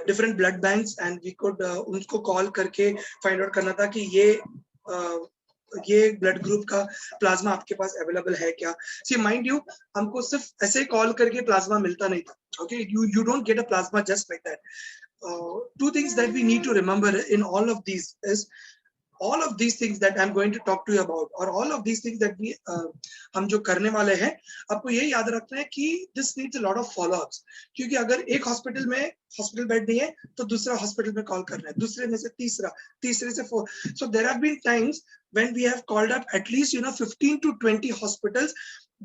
different blood banks and we could उनको call करके find out करना था कि ये blood group का plasma आपके पास available है क्या. सी माइंड यू, हमको सिर्फ ऐसे कॉल करके प्लाज्मा मिलता नहीं था. Okay, you don't get a plasma just like that. Two things that we need to remember in all of these is all of these things that I'm going to talk to you about, or all of these things that we हम जो करने वाले हैं, आपको ये याद रखना है कि this needs a lot of follow-ups. क्योंकि अगर एक हॉस्पिटल में हॉस्पिटल बेड नहीं है तो दूसरा हॉस्पिटल में कॉल करना है, दूसरे में से तीसरा, तीसरे से 4. So there have been times when we have called up at least 15 to 20 hospitals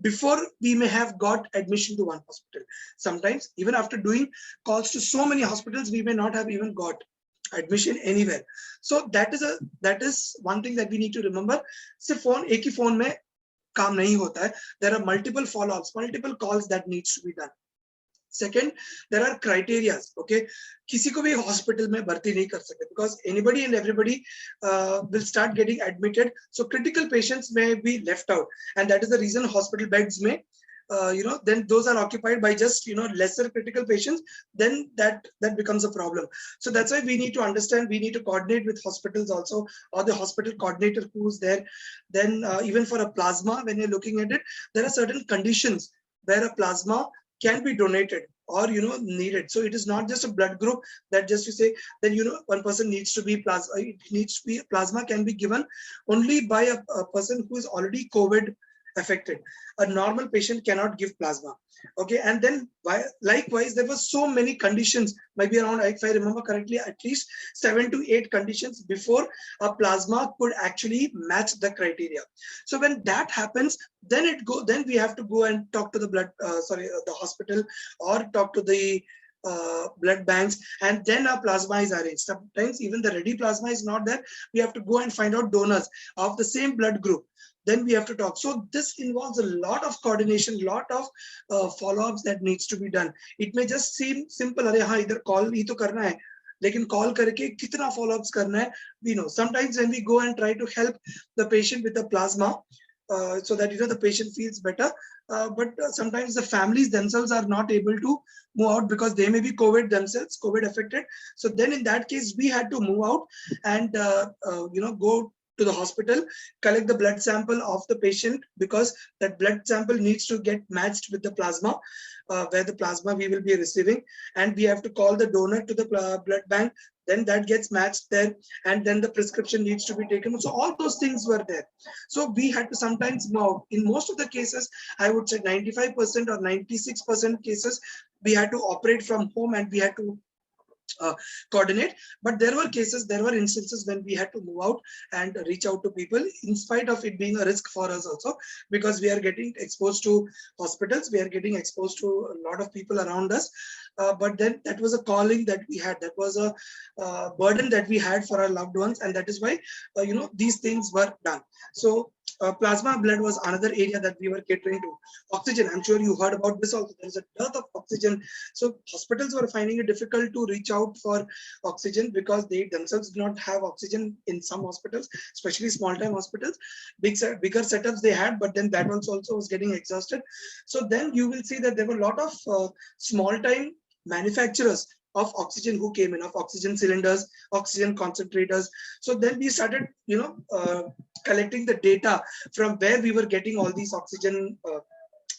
before we may have got admission to one hospital. Sometimes even after doing calls to so many hospitals, we may not have even got admission anywhere. So that is one thing that we need to remember. सिर्फ phone, एक ही phone में काम नहीं होता है. There are multiple follow-ups, multiple calls that needs to be done. Second, there are criteria. Okay, किसी को भी हॉस्पिटल में भर्ती नहीं कर सकते because anybody and everybody will start getting admitted. So critical patients may be left out, and that is the reason hospital beds may then those are occupied by just lesser critical patients. Then that becomes a problem. So that's why we need to understand, we need to coordinate with hospitals also, or the hospital coordinator who's there. Then even for a plasma, when you're looking at it, there are certain conditions where a plasma can be donated or needed. So it is not just a blood group that just to say then one person needs to be plasma. It needs to be plasma can be given only by a person who is already COVID affected. A normal patient cannot give plasma. Okay, and then likewise there were so many conditions, maybe around, if I remember correctly, at least 7 to 8 conditions before a plasma could actually match the criteria. So when that happens, then we have to go and talk to the the hospital, or talk to the blood banks, and then our plasma is arranged. Sometimes even the ready plasma is not there. We have to go and find out donors of the same blood group. Then we have to talk. So this involves a lot of coordination, lot of follow-ups that needs to be done. It may just seem simple, अरे हाँ इधर call ही तो करना है, लेकिन call करके कितना follow-ups करना है, we know. Sometimes when we go and try to help the patient with the plasma, so that the patient feels better, but sometimes the families themselves are not able to move out because they may be COVID themselves, COVID affected. So then in that case, we had to move out and go to the hospital, collect the blood sample of the patient, because that blood sample needs to get matched with the plasma, where the plasma we will be receiving, and we have to call the donor to the blood bank. Then that gets matched there, and then the prescription needs to be taken. So all those things were there. So we had to sometimes move. In most of the cases, I would say 95% or 96% cases, we had to operate from home and we had to coordinate. But there were instances when we had to move out and reach out to people, in spite of it being a risk for us also, because we are getting exposed to hospitals, we are getting exposed to a lot of people around us. But then that was a calling that we had, that was a burden that we had for our loved ones, and that is why these things were done. So plasma blood was another area that we were catering to. Oxygen, I'm sure you heard about this also. There is a dearth of oxygen. So hospitals were finding it difficult to reach out for oxygen because they themselves do not have oxygen in some hospitals, especially small time hospitals. Bigger setups they had, but then that also was getting exhausted. So then you will see that there were a lot of small time manufacturers of oxygen who came in, of oxygen cylinders, oxygen concentrators. So then we started, collecting the data from where we were getting all these oxygen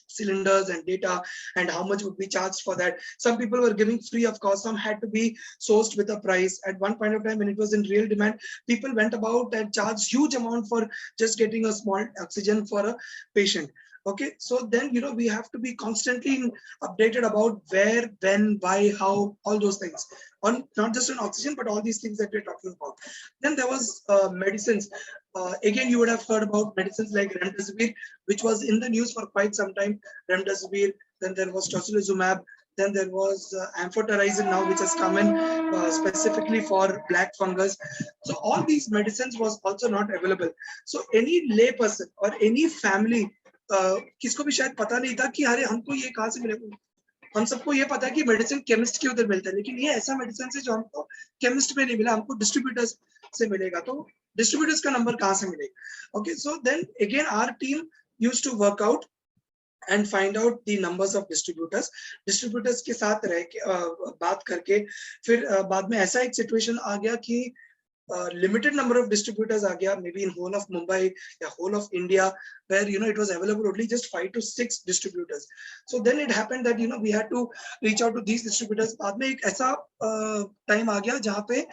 cylinders and data, and how much would be charged for that. Some people were giving free of cost, some had to be sourced with a price. At one point of time, when it was in real demand, people went about and charged huge amount for just getting a small oxygen for a patient. Okay, so then we have to be constantly updated about where, when, why, how, all those things, on not just on oxygen but all these things that we're talking about. Then there was medicines. Again, you would have heard about medicines like remdesivir, which was in the news for quite some time. Remdesivir. Then there was tocilizumab. Then there was amphotericin now, which has come in specifically for black fungus. So all these medicines was also not available. So any layperson or any family, किसको भी शायद पता नहीं था कि अरे हमको ये कहाँ से मिलेगा. हम सबको ये पता है कि मेडिसिन केमिस्ट के उधर मिलता है, लेकिन ये ऐसा मेडिसिन है जो हमको केमिस्ट में नहीं मिला, हमको डिस्ट्रीब्यूटर्स से मिलेगा. तो डिस्ट्रीब्यूटर्स का नंबर कहाँ से मिलेगा? Okay, so then again our team used to work out and find out the numbers of distributors के साथ रह के बात करके फिर बाद में ऐसा एक सिचुएशन आ गया कि limited number of distributors आ गया, maybe in whole of Mumbai या whole of India, where it was available only just 5 to 6 distributors. So then it happened that we had to reach out to these distributors. बाद में एक ऐसा time आ गया जहाँ पे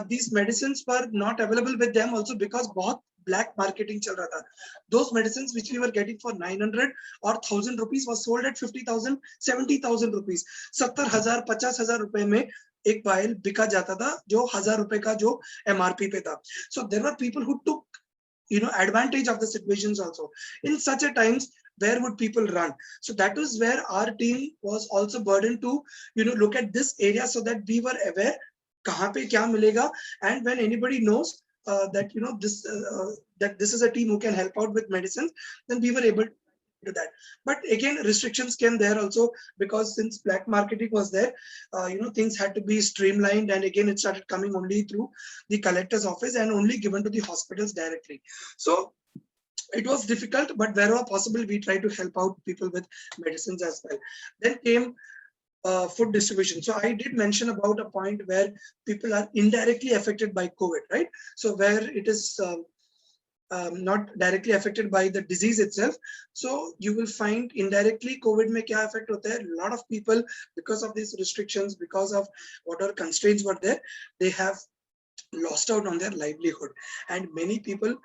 these medicines were not available with them also, because बहुत black marketing चल रहा था. Those medicines which we were getting for 900 or 1000 rupees was sold at 50,000, 70,000 rupees. 70,000, 50,000 रुपए में एक वायल बिका जाता था जो 1000 रुपए का जो MRP पे था. So there were people who took advantage of the situations also. In such a times, where would people run? So that was where our team was also burdened to look at this area, so that we were aware कहाँ पे क्या मिलेगा, and when anybody knows that that this is a team who can help out with medicines, then we were able to do that. But again, restrictions came there also, because since black marketing was there, things had to be streamlined, and again it started coming only through the collector's office and only given to the hospitals directly. So it was difficult, but wherever possible we tried to help out people with medicines as well. Then came food distribution. So I did mention about a point where people are indirectly affected by COVID, right? So where it is not directly affected by the disease itself. So you will find indirectly COVID में क्या affect होता है? A lot of people, because of these restrictions, because of whatever constraints were there, they have lost out on their livelihood, and many people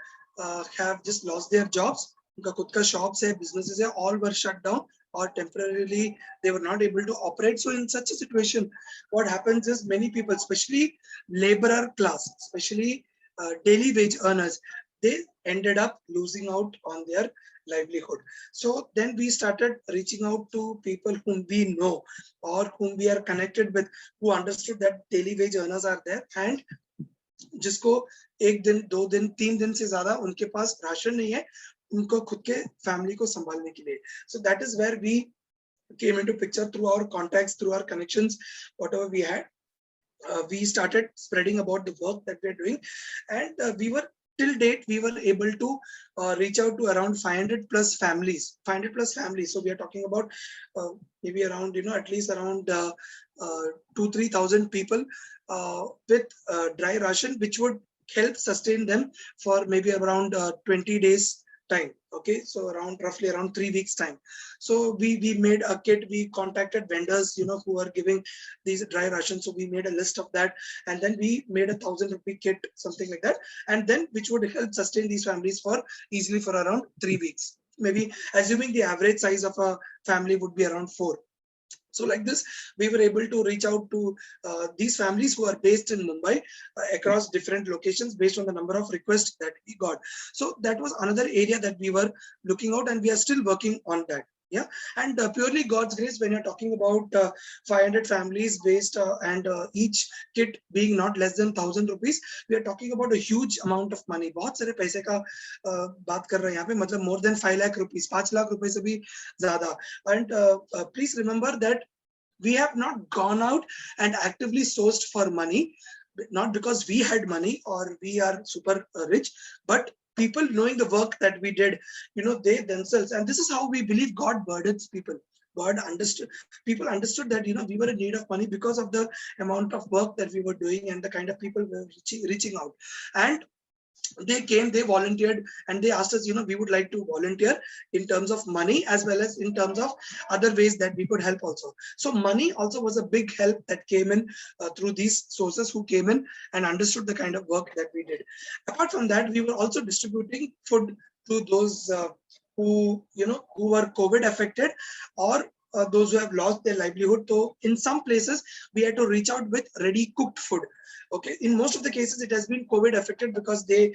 have just lost their jobs. उनका खुद का shops है, businesses है, all were shut down, or temporarily they were not able to operate. So in such a situation, what happens is many people, especially laborer class, especially daily wage earners, they ended up losing out on their livelihood. So then we started reaching out to people whom we know or whom we are connected with, who understood that daily wage earners are there, and जिसको एक दिन, 2 दिन, 3 दिन से ज्यादा उनके पास ration नहीं है, उनको खुद के फैमिली को संभालने के लिए. So that is where we came into picture through our contacts, through our connections, whatever we had. We started spreading about the work that we're doing, and till date we were able to reach out to around 500 plus families. So we are talking about maybe around at least around 2,000-3,000 people with dry ration, which would help sustain them for maybe around 20 days time. Okay, so roughly around 3 weeks time. So we made a kit. We contacted vendors who are giving these dry rations. So we made a list of that, and then we made a 1,000 rupee kit, something like that, and then which would help sustain these families for easily for around 3 weeks, maybe assuming the average size of a family would be around 4. So like this, we were able to reach out to these families who are based in Mumbai across different locations based on the number of requests that we got. So that was another area that we were looking out, and we are still working on that. Yeah, and purely God's grace, when you're talking about 500 families based and each kit being not less than 1,000 rupees, we are talking about a huge amount of money. बहुत सारे पैसे का बात कर रहे हैं यहाँ पे, मतलब more than 5 lakh rupees, 5 lakh रुपए से भी ज़्यादा. And please remember that we have not gone out and actively sourced for money, not because we had money or we are super rich, but people knowing the work that we did, they themselves, and this is how we believe God burdens people. People understood that we were in need of money because of the amount of work that we were doing and the kind of people we were reaching out. And they came, they volunteered, and they asked us, we would like to volunteer in terms of money as well as in terms of other ways that we could help also. So money also was a big help that came in through these sources who came in and understood the kind of work that we did. Apart from that, we were also distributing food to those who were COVID affected, or those who have lost their livelihood. So in some places we had to reach out with ready cooked food. Okay, in most of the cases it has been COVID affected because they,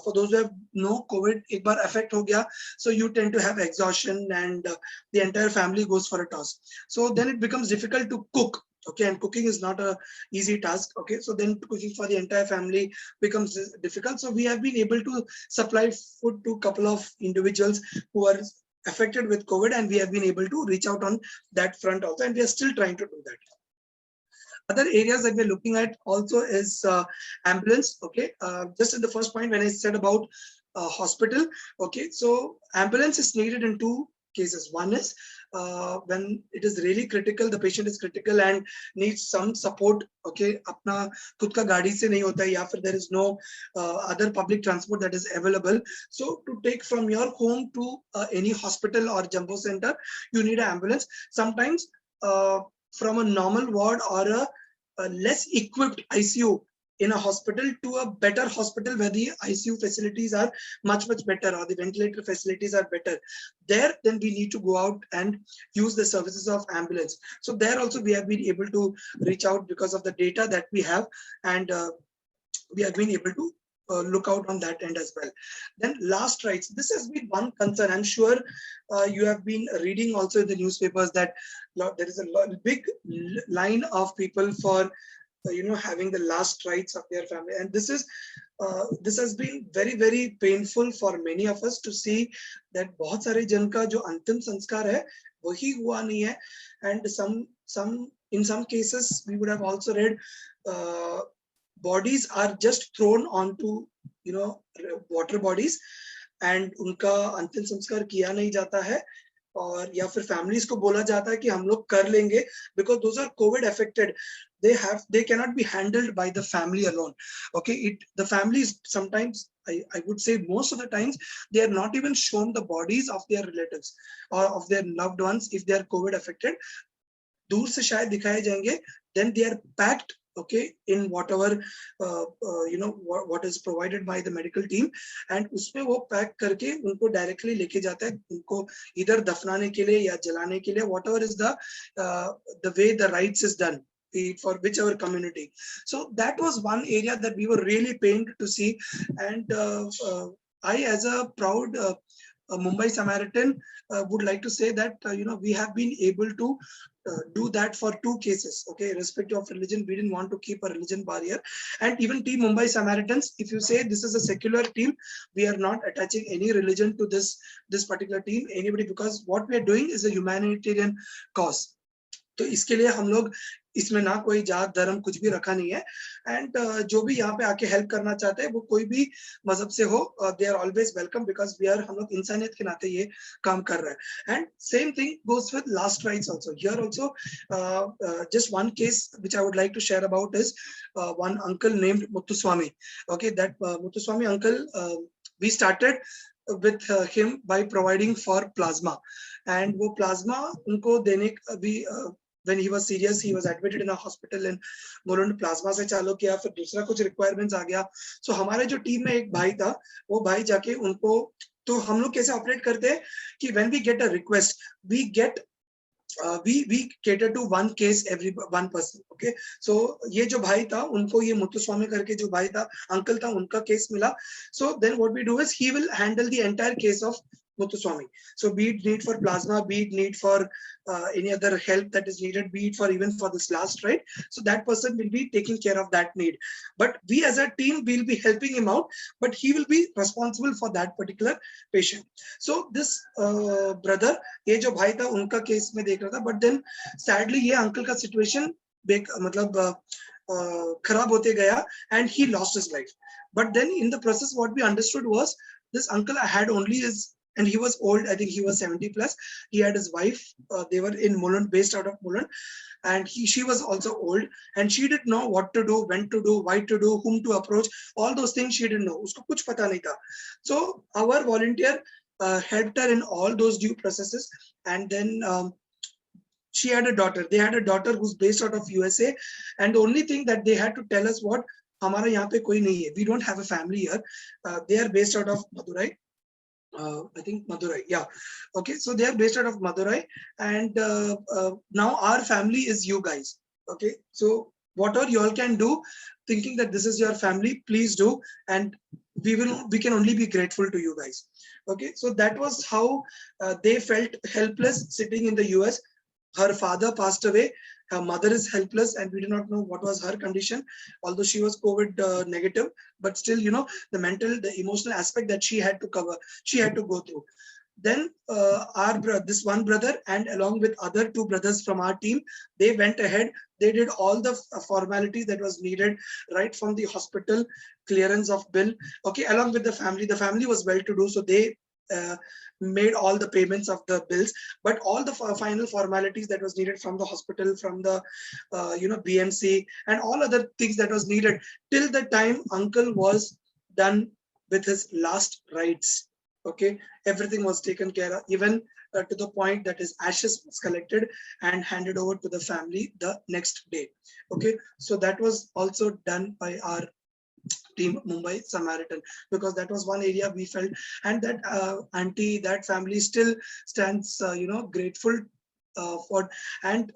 for those who have no COVID, एक बार affect हो गया, so you tend to have exhaustion and the entire family goes for a toss. So then it becomes difficult to cook. Okay, and cooking is not a easy task. Okay, so then cooking for the entire family becomes difficult. So we have been able to supply food to a couple of individuals who are affected with COVID, and we have been able to reach out on that front also, and we are still trying to do that. Other areas that we're looking at also is ambulance. Okay, just in the first point when I said about hospital. Okay, so ambulance is needed in two cases. One is when it is really critical, the patient is critical and needs some support. Okay, अपना खुद का गाड़ी से नहीं होता है, या फिर there is no other public transport that is available. So to take from your home to any hospital or jumbo center, you need an ambulance. Sometimes from a normal ward or a less equipped ICU in a hospital to a better hospital where the ICU facilities are much better, or the ventilator facilities are better, there then we need to go out and use the services of ambulance. So there also we have been able to reach out because of the data that we have, and we have been able to look out on that end as well. Then last rites, this has been one concern. I'm sure you have been reading also in the newspapers that there is a big line of people for having the last rites of their family, and this has been very painful for many of us to see that बहुत सारे जन का जो अंतिम संस्कार है वही हुआ नहीं है, and in some cases we would have also read bodies are just thrown onto water bodies and उनका अंतिम संस्कार किया नहीं जाता है, और या फिर families को बोला जाता है कि हम लोग कर लेंगे, because those are COVID affected. They cannot be handled by the family alone. Okay, the families sometimes, I would say most of the times, they are not even shown the bodies of their relatives or of their loved ones if they are COVID affected. दूर से शायद दिखाए जाएंगे, then they are packed, okay, in whatever what is provided by the medical team, and उसमें वो pack करके उनको directly लेके जाता है, उनको इधर दफनाने के लिए या जलाने के लिए, whatever is the way the rites is done for whichever community. So that was one area that we were really pained to see, and I, as a proud Mumbai Samaritan, would like to say that we have been able to do that for two cases. Okay, irrespective of religion, we didn't want to keep a religion barrier. And even Team Mumbai Samaritans, if you say this is a secular team, we are not attaching any religion to this particular team, anybody, because what we are doing is a humanitarian cause. तो इसके लिए हम लोग इसमें ना कोई जात धर्म कुछ भी रखा नहीं है, एंड जो भी यहाँ पे आके हेल्प करना चाहते हैं वो कोई भी मजहब से हो, they are always welcome, because हम लोग इंसानियत के नाते ये काम कर रहे हैं. And same thing goes with last rites also. Here also just one case which I would like to share about is one uncle named Muthuswamy. Okay, that Muthuswamy uncle, we started with him by providing for plasma, and वो plasma उनको देने भी when he was serious, he was admitted in a hospital in Mulund. Plasma से चालू किया, फिर दूसरा कुछ रिक्वायरमेंट्स आ गया. सो हमारे जो टीम में एक भाई था, वो भाई जाके उनको, तो हम लोग कैसे ऑपरेट करते हैं कि when we get a request, we cater to one case every one person. Okay, so ये जो भाई था उनको ये मुथुस्वामी करके जो भाई था अंकल था उनका केस मिला. So then what we do is he will handle the entire case of Muthuswamy. So be it need for plasma, be it need for any other help that is needed, be it for even for this last right. So that person will be taking care of that need. But we as a team will be helping him out, but he will be responsible for that particular patient. So this brother, ये जो भाई था उनका case में देख रहा था, but then sadly ये uncle का situation मतलब खराब होते गया, and he lost his life. But then in the process what we understood was this uncle had only his, and he was old, I think he was 70 plus. He had his wife, they were in Mulund, based out of Mulund, and she was also old, and she didn't know what to do, when to do, why to do, whom to approach, all those things she didn't know. Usko kuch pata nahi tha. So our volunteer helped her in all those due processes, and then she had a daughter. They had a daughter who's based out of USA, and the only thing that they had to tell us what, हमारा यहाँ पे कोई नहीं है, we don't have a family here. They are based out of Madurai. I think Madurai. Yeah. Okay. So they are based out of Madurai, and now our family is you guys. Okay. So whatever you all can do, thinking that this is your family, please do, and we can only be grateful to you guys. Okay. So that was how they felt helpless sitting in the US. Her father passed away. Her mother is helpless, and we do not know what was her condition. Although she was COVID negative, but still, the mental, the emotional aspect that she had to cover, she had to go through. Then this one brother, and along with other two brothers from our team, they went ahead. They did all the formalities that was needed, right from the hospital clearance of bill. Okay, along with the family. The family was well to do, so they uh, made all the payments of the bills, but all the final formalities that was needed from the hospital, from the BMC, and all other things that was needed till the time uncle was done with his last rites. Okay, everything was taken care of, even to the point that his ashes was collected and handed over to the family the next day. Okay, so that was also done by our team Mumbai Samaritan, because that was one area we felt, and that auntie, that family still stands, grateful for, and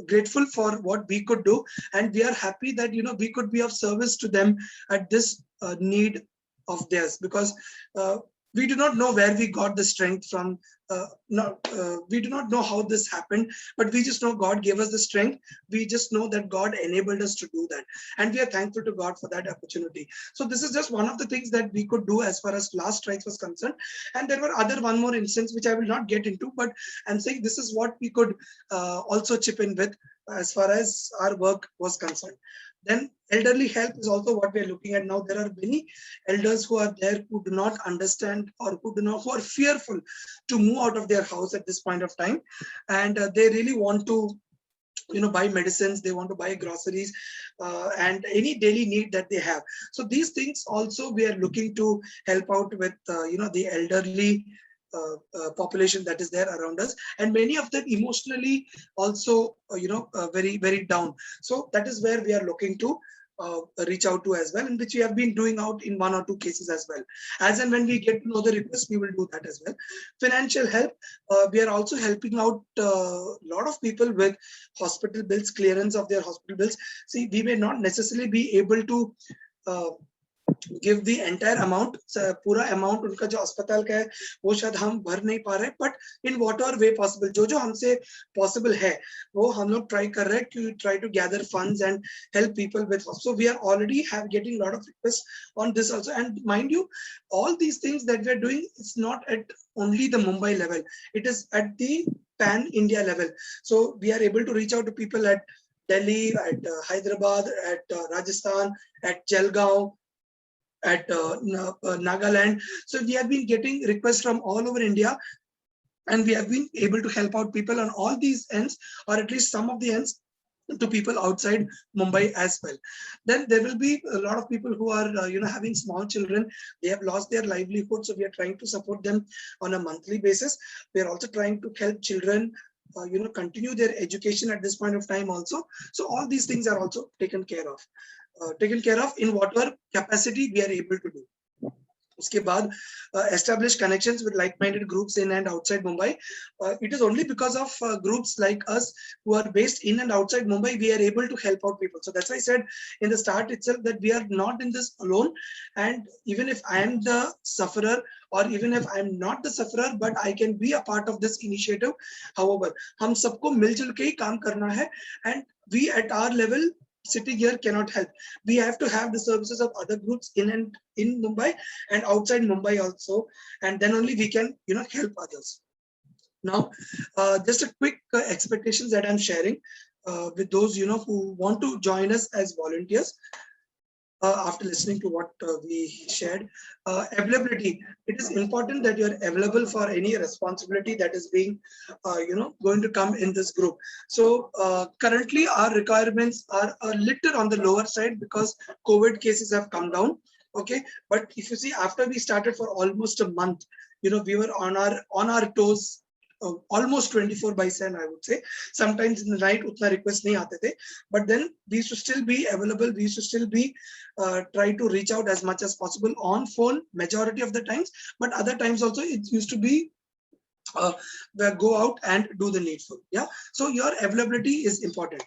grateful for what we could do, and we are happy that we could be of service to them at this need of theirs, because we do not know where we got the strength from. We do not know how this happened, but we just know God gave us the strength. We just know that God enabled us to do that, and we are thankful to God for that opportunity. So this is just one of the things that we could do as far as last rites was concerned, and there were one more instance which I will not get into, but I'm saying this is what we could also chip in with as far as our work was concerned. Then elderly help is also what we are looking at now. There are many elders who are there who do not understand, or who are fearful to move out of their house at this point of time, and they really want to buy medicines, they want to buy groceries, and any daily need that they have. So these things also we are looking to help out with the elderly population that is there around us, and many of them emotionally also very very down. So that is where we are looking to reach out to as well, and which we have been doing out in one or two cases as well. As and when we get to know the request, we will do that as well. Financial help, we are also helping out a lot of people with hospital bills, clearance of their hospital bills. See, we may not necessarily be able to uh, give the entire amount, पूरा amount उनका जो अस्पताल का है वो शायद हम भर नहीं पा रहे, but in whatever way possible, जो हमसे possible है वो हम लोग try कर रहे हैं to try to gather funds and help people with. So we are already getting a lot of requests on this also, and mind you, all these things that we are doing, it's not at only the Mumbai level, it is at the pan India level. So we are able to reach out to people at Delhi, at Hyderabad, at Rajasthan, at Jalgaon, at Nagaland. So we have been getting requests from all over India, and we have been able to help out people on all these ends, or at least some of the ends, to people outside Mumbai as well. Then there will be a lot of people who are having small children. They have lost their livelihood, so we are trying to support them on a monthly basis. We are also trying to help children continue their education at this point of time also. So all these things are also taken care of in whatever capacity we are able to do. उसके बाद establish connections with like-minded groups in and outside Mumbai. It is only because of groups like us who are based in and outside Mumbai we are able to help out people. So that's why I said in the start itself that we are not in this alone, and even if I am the sufferer, or even if I am not the sufferer, but I can be a part of this initiative. However, हम सबको मिलजुल के ही काम करना है, and we at our level sitting here cannot help. We have to have the services of other groups in Mumbai and outside Mumbai also, and then only we can help others. Now, just a quick expectations that I'm sharing with those who want to join us as volunteers. After listening to what we shared, availability. It is important that you're available for any responsibility that is being, going to come in this group. So currently our requirements are a little on the lower side because COVID cases have come down. Okay, but if you see, after we started for almost a month, we were on our toes almost 24/7, I would say. Sometimes in the night utna request nahi aate the, but then we used to still be available, we used to still be try to reach out as much as possible on phone majority of the times, but other times also it used to be go out and do the needful. Yeah, so your availability is important.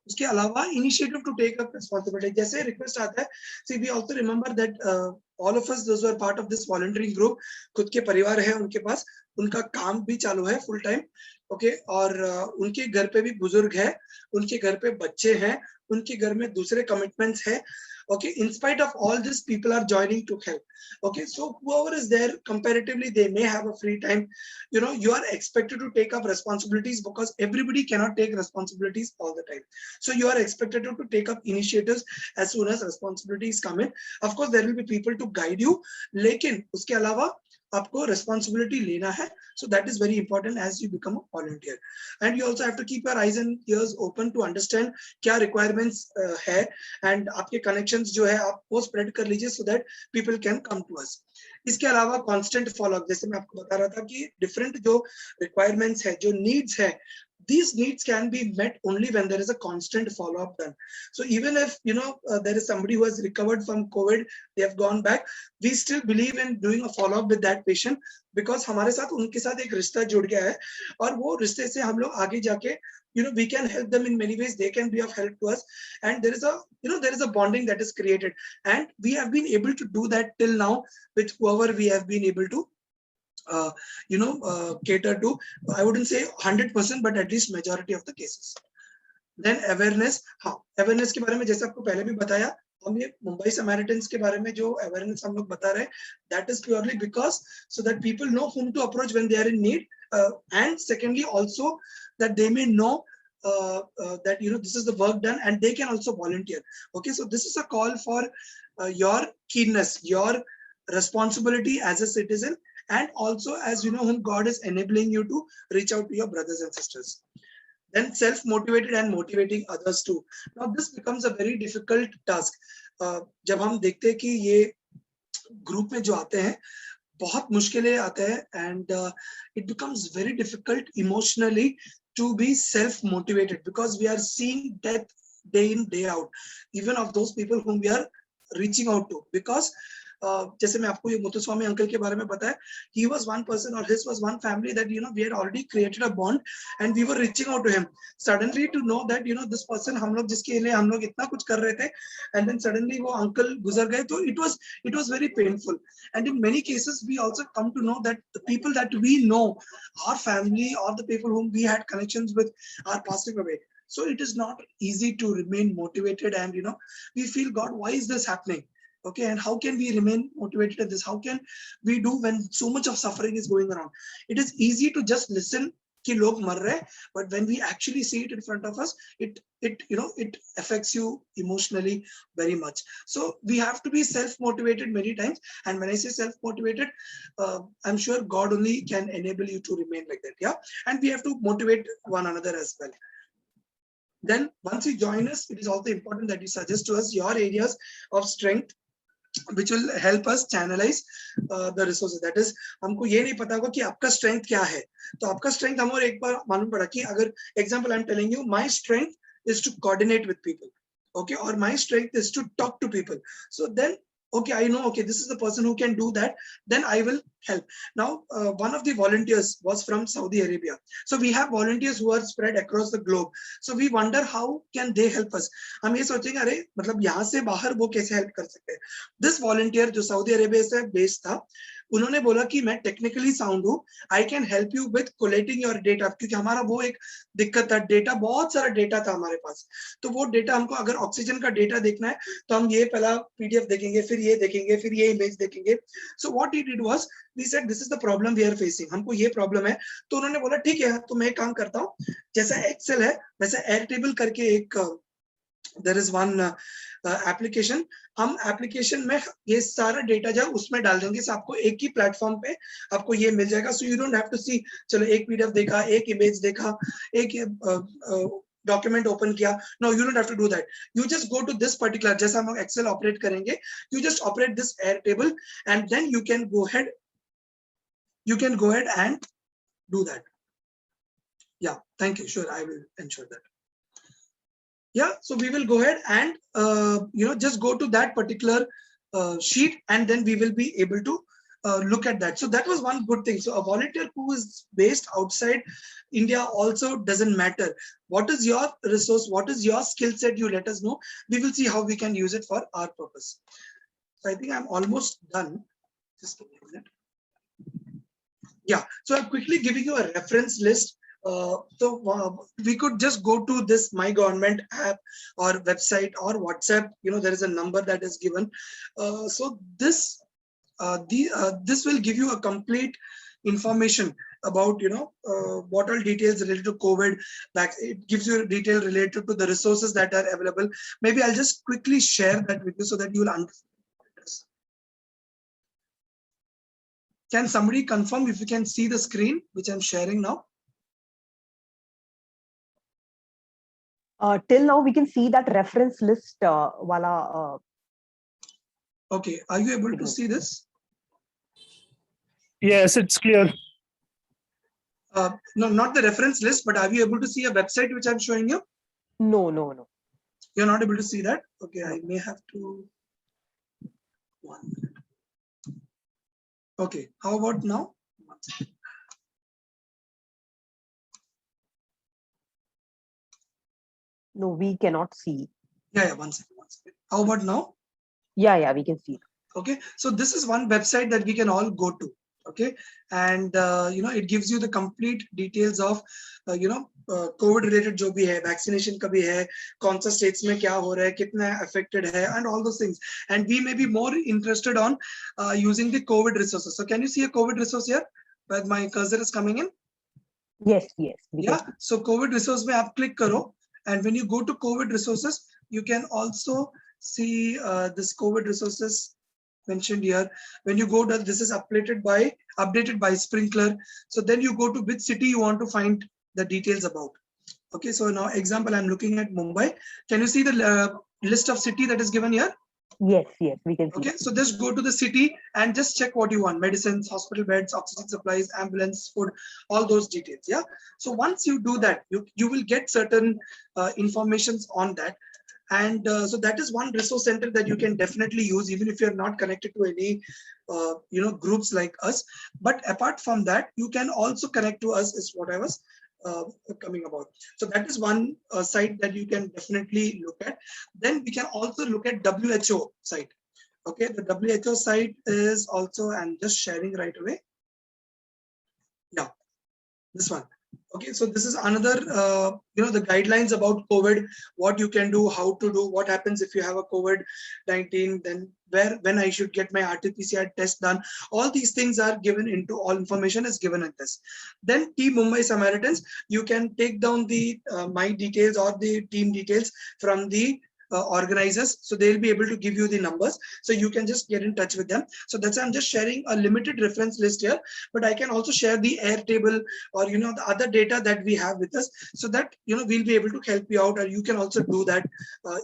उसके अलावा initiative to take up responsibility, जैसे request आता है, see we also remember that all of us those who are part of this volunteering group, खुद के परिवार है उनके पास, उनका काम भी चालू है full time, ओके और उनके घर पे भी बुजुर्ग है, उनके घर पे बच्चे हैं, उनके घर में दूसरे कमिटमेंट्स है, okay, in spite of all this people are joining to help, okay, so whoever is there comparatively they may have a free time, you know, you are expected to take up responsibilities because everybody cannot take responsibilities all the time, so you are expected to take up initiatives as soon as responsibilities come in. Of course there will be people to guide you, लेकिन उसके अलावा आपको responsibility लेना है, so that is very important as you become a volunteer. And you also have to keep your eyes and ears open to understand क्या requirements है, and आपके connections जो है आप वो spread कर लीजिए so that people can come to us. इसके अलावा constant follow up, जैसे मैं आपको बता रहा था कि different जो requirements है, जो needs है, these needs can be met only when there is a constant follow-up done. So even if, you know, there is somebody who has recovered from COVID, they have gone back, we still believe in doing a follow-up with that patient because हमारे साथ उनके साथ एक रिश्ता जुड़ गया है और वो रिश्ते से हम लोग आगे जाके, you know, we can help them in many ways, they can be of help to us, and there is a, you know, there is a bonding that is created, and we have been able to do that till now with whoever we have been able to cater to. I wouldn't say 100%, but at least majority of the cases. Then awareness, हाँ, awareness के बारे में जैसे आपको पहले भी बताया, हम ये मुंबई Samaritans के बारे में जो awareness हम लोग बता रहे हैं, that is purely because so that people know whom to approach when they are in need, and secondly also that they may know that, you know, this is the work done and they can also volunteer. Okay, so this is a call for your keenness, your responsibility as a citizen, and also as you know whom God is enabling you to reach out to your brothers and sisters. Then self-motivated and motivating others too. Now this becomes a very difficult task. जब हम देखते हैं कि ये group में जो आते हैं बहुत मुश्किलें आते हैं, and it becomes very difficult emotionally to be self-motivated because we are seeing death day in day out, even of those people whom we are reaching out to. Because जैसे मैं आपको ये मुत्तुस्वामी अंकल के बारे में बताया, he was one person or his was one family that, you know, we had already created a bond and we were reaching out to him. Suddenly to know that, you know, this person हम लोग जिसके लिए हम लोग इतना कुछ कर रहे थे, and then suddenly वो uncle गुजर गए, तो it was very painful. And in many cases we also come to know that the people that we know, our family or the people whom we had connections with, are passing away. So it is not easy to remain motivated, and you know, we feel, God, why is this happening? Okay, and how can we remain motivated at this? How can we do when so much of suffering is going around? It is easy to just listen कि लोग मर रहे हैं, but when we actually see it in front of us, it affects you emotionally very much. So we have to be self-motivated many times, and when I say self-motivated, I'm sure God only can enable you to remain like that. Yeah, and we have to motivate one another as well. Then once you join us, it is also important that you suggest to us your areas of strength, which will help us channelize the resources. That is, हमको ये नहीं पता होगा कि आपका strength क्या है, तो आपका strength हमको एक बार मालूम पड़ा कि अगर example I'm telling you, my strength is to coordinate with people, okay, or my strength is to talk to people. So then, okay, I know, okay, this is the person who can do that, then I will help. Now, one of the volunteers was from Saudi Arabia. So we have volunteers who are spread across the globe. So we wonder how can they help us. हम ये सोचेंगे, अरे मतलब यहाँ से बाहर वो कैसे help कर सकते हैं. This volunteer जो सऊदी अरेबिया से बेस्ड था, उन्होंने बोला कि मैं टेक्निकली साउंड हूँ, I can help you with collecting your data, क्योंकि हमारा वो एक दिक्कत था, डेटा, बहुत सारा डेटा था हमारे पास. तो वो डेटा हमको, अगर ऑक्सीजन का डेटा देखना है तो हम ये पहला पीडीएफ देखेंगे, फिर ये देखेंगे, फिर ये इमेज देखेंगे. So what he did was, we said this is the problem we are facing, हमको ये प्रॉब्लम है. तो उन्होंने बोला ठीक है, तो मैं एक काम करता हूँ, जैसा एक्सेल है वैसा एयर टेबल करके एक there is one application, हम एप्लीकेशन में ये सारा डेटा जो उसमें डाल देंगे, so आपको एक ही प्लेटफॉर्म पे आपको ये मिल जाएगा. So you don't have to see, चलो एक पीडीएफ देखा, एक इमेज देखा, एक डॉक्यूमेंट ओपन किया. No, you don't have to do that. You just go to this particular, जैसा हम एक्सेल ऑपरेट करेंगे, you just operate this Airtable and then you can go ahead and do that. Yeah, thank you. Sure, I will ensure that. Yeah, so we will go ahead and just go to that particular sheet, and then we will be able to look at that. So that was one good thing. So a volunteer who is based outside India also doesn't matter. What is your resource? What is your skill set? You let us know. We will see how we can use it for our purpose. So I think I'm almost done. Just a minute. Yeah, so I'm quickly giving you a reference list. We could just go to this My Government app or website or WhatsApp. There is a number that is given. So this will give you a complete information about what all details related to COVID. It gives you detail related to the resources that are available. Maybe I'll just quickly share that with you so that you will understand. Can somebody confirm if you can see the screen which I'm sharing now? Till now, we can see that reference list. Wala, Okay, are you able to see this? Yes, it's clear. No, not the reference list, but are you able to see a website which I'm showing you? No. You're not able to see that? Okay, I may have to. 1 minute. Okay, how about now? No, we cannot see. Yeah, 1 second. How about now? Yeah, we can see. Okay, so this is one website that we can all go to. Okay, and it gives you the complete details of COVID related जो भी है, vaccination कभी है, कौन सा states में क्या हो रहा है, कितना affected है, and all those things. And we may be more interested on using the COVID resources. So can you see a COVID resource here where my cursor is coming in? Yes. Yeah, so COVID resource में आप click करो, and when you go to COVID resources, you can also see this COVID resources mentioned here. When you go to this is updated by Sprinkler. So then you go to which city you want to find the details about. Okay, so now example, I'm looking at Mumbai. Can you see the list of city that is given here? Yes, we can see. Okay, so just go to the city and just check what you want: medicines, hospital beds, oxygen supplies, ambulance, food, all those details. Yeah, so once you do that, you will get certain informations on that. And so that is one resource center that you can definitely use even if you're not connected to any groups like us. But apart from that, you can also connect to us, is what I was coming about. So that is one site that you can definitely look at. Then we can also look at WHO site. Okay, the WHO site is also, I'm just sharing right away. Yeah, this one. Okay, so this is another, the guidelines about COVID, what you can do, how to do, what happens if you have a COVID-19, then when I should get my RT-PCR test done. All these things are given into, all information is given in this. Then Team Mumbai Samaritans, you can take down the my details or the team details from the organizers, so they'll be able to give you the numbers, so you can just get in touch with them. So that's why I'm just sharing a limited reference list here, but I can also share the air table or the other data that we have with us, so that we'll be able to help you out, or you can also do that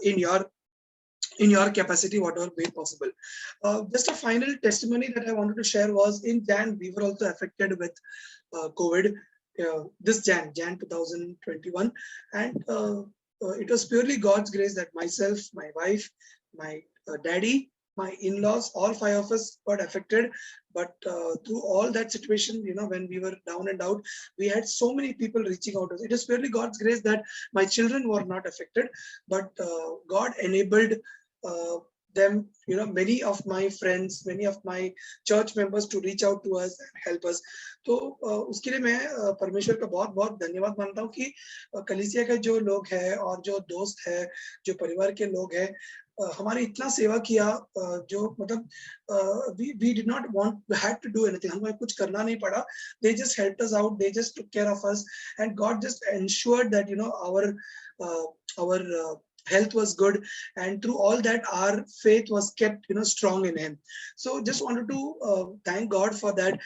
in your capacity, whatever way possible. Just a final testimony that I wanted to share was in Jan, we were also affected with COVID, this Jan 2021, and it was purely God's grace that myself, my wife, my daddy, my in-laws, all 5 of us got affected. But through all that situation, when we were down and out, we had so many people reaching out to us. It is purely God's grace that my children were not affected, but God enabled them, many of my friends, many of my church members to reach out to us and help us. तो उसके लिए मैं परमेश्वर का बहुत बहुत धन्यवाद मानता हूँ कि कलीसिया के जो लोग हैं और जो दोस्त है, जो परिवार के लोग हैं, हमारी इतना सेवा किया, जो मतलब we did not had to do anything, हमें कुछ करना नहीं पड़ा. They just helped us out, they just took care of us, and God just ensured that our health was good, and through all that our faith was kept strong in Him. So just wanted to thank God for that.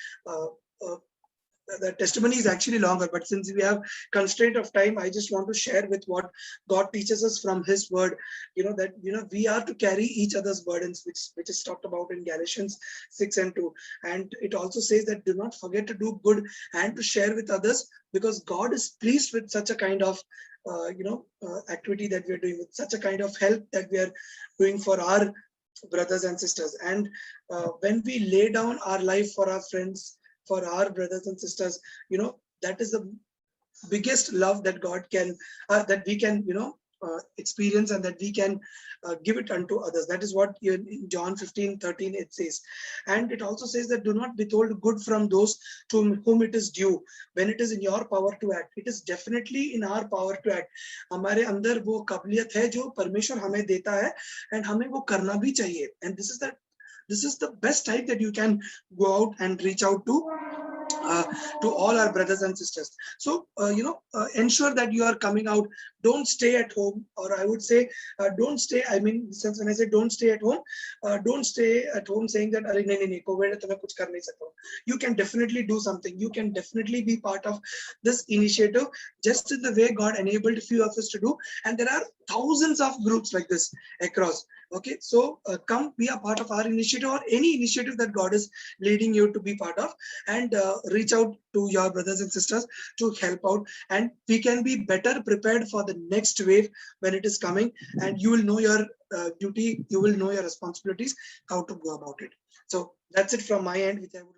the testimony is actually longer, but since we have constraint of time, I just want to share with what God teaches us from His Word. That we are to carry each other's burdens, which is talked about in Galatians 6:2, and it also says that do not forget to do good and to share with others, because God is pleased with such a kind of activity that we are doing, with such a kind of help that we are doing for our brothers and sisters. And when we lay down our life for our friends, for our brothers and sisters, that is the biggest love that God can, that we can, experience, and that we can give it unto others. That is what in John 15:13 it says. And it also says that do not withhold good from those to whom it is due, when it is in your power to act. It is definitely in our power to act. हमारे अंदर वो काबिलियत है जो परमेश्वर हमें देता है, and हमें वो करना भी चाहिए. And this is the best time that you can go out and reach out to all our brothers and sisters. So ensure that you are coming out. Don't stay at home, or I would say don't stay, I mean, since when I say don't stay at home, don't stay at home saying that अरे नहीं नहीं COVID है तो मैं कुछ कर नहीं सकता. You can definitely do something. You can definitely be part of this initiative, just in the way God enabled a few of us to do. And there are thousands of groups like this across. Okay, so come be a part of our initiative, or any initiative that God is leading you to be part of, and reach out to your brothers and sisters to help out, and we can be better prepared for the next wave when it is coming. And you will know your duty, you will know your responsibilities, how to go about it. So that's it from my end, which I would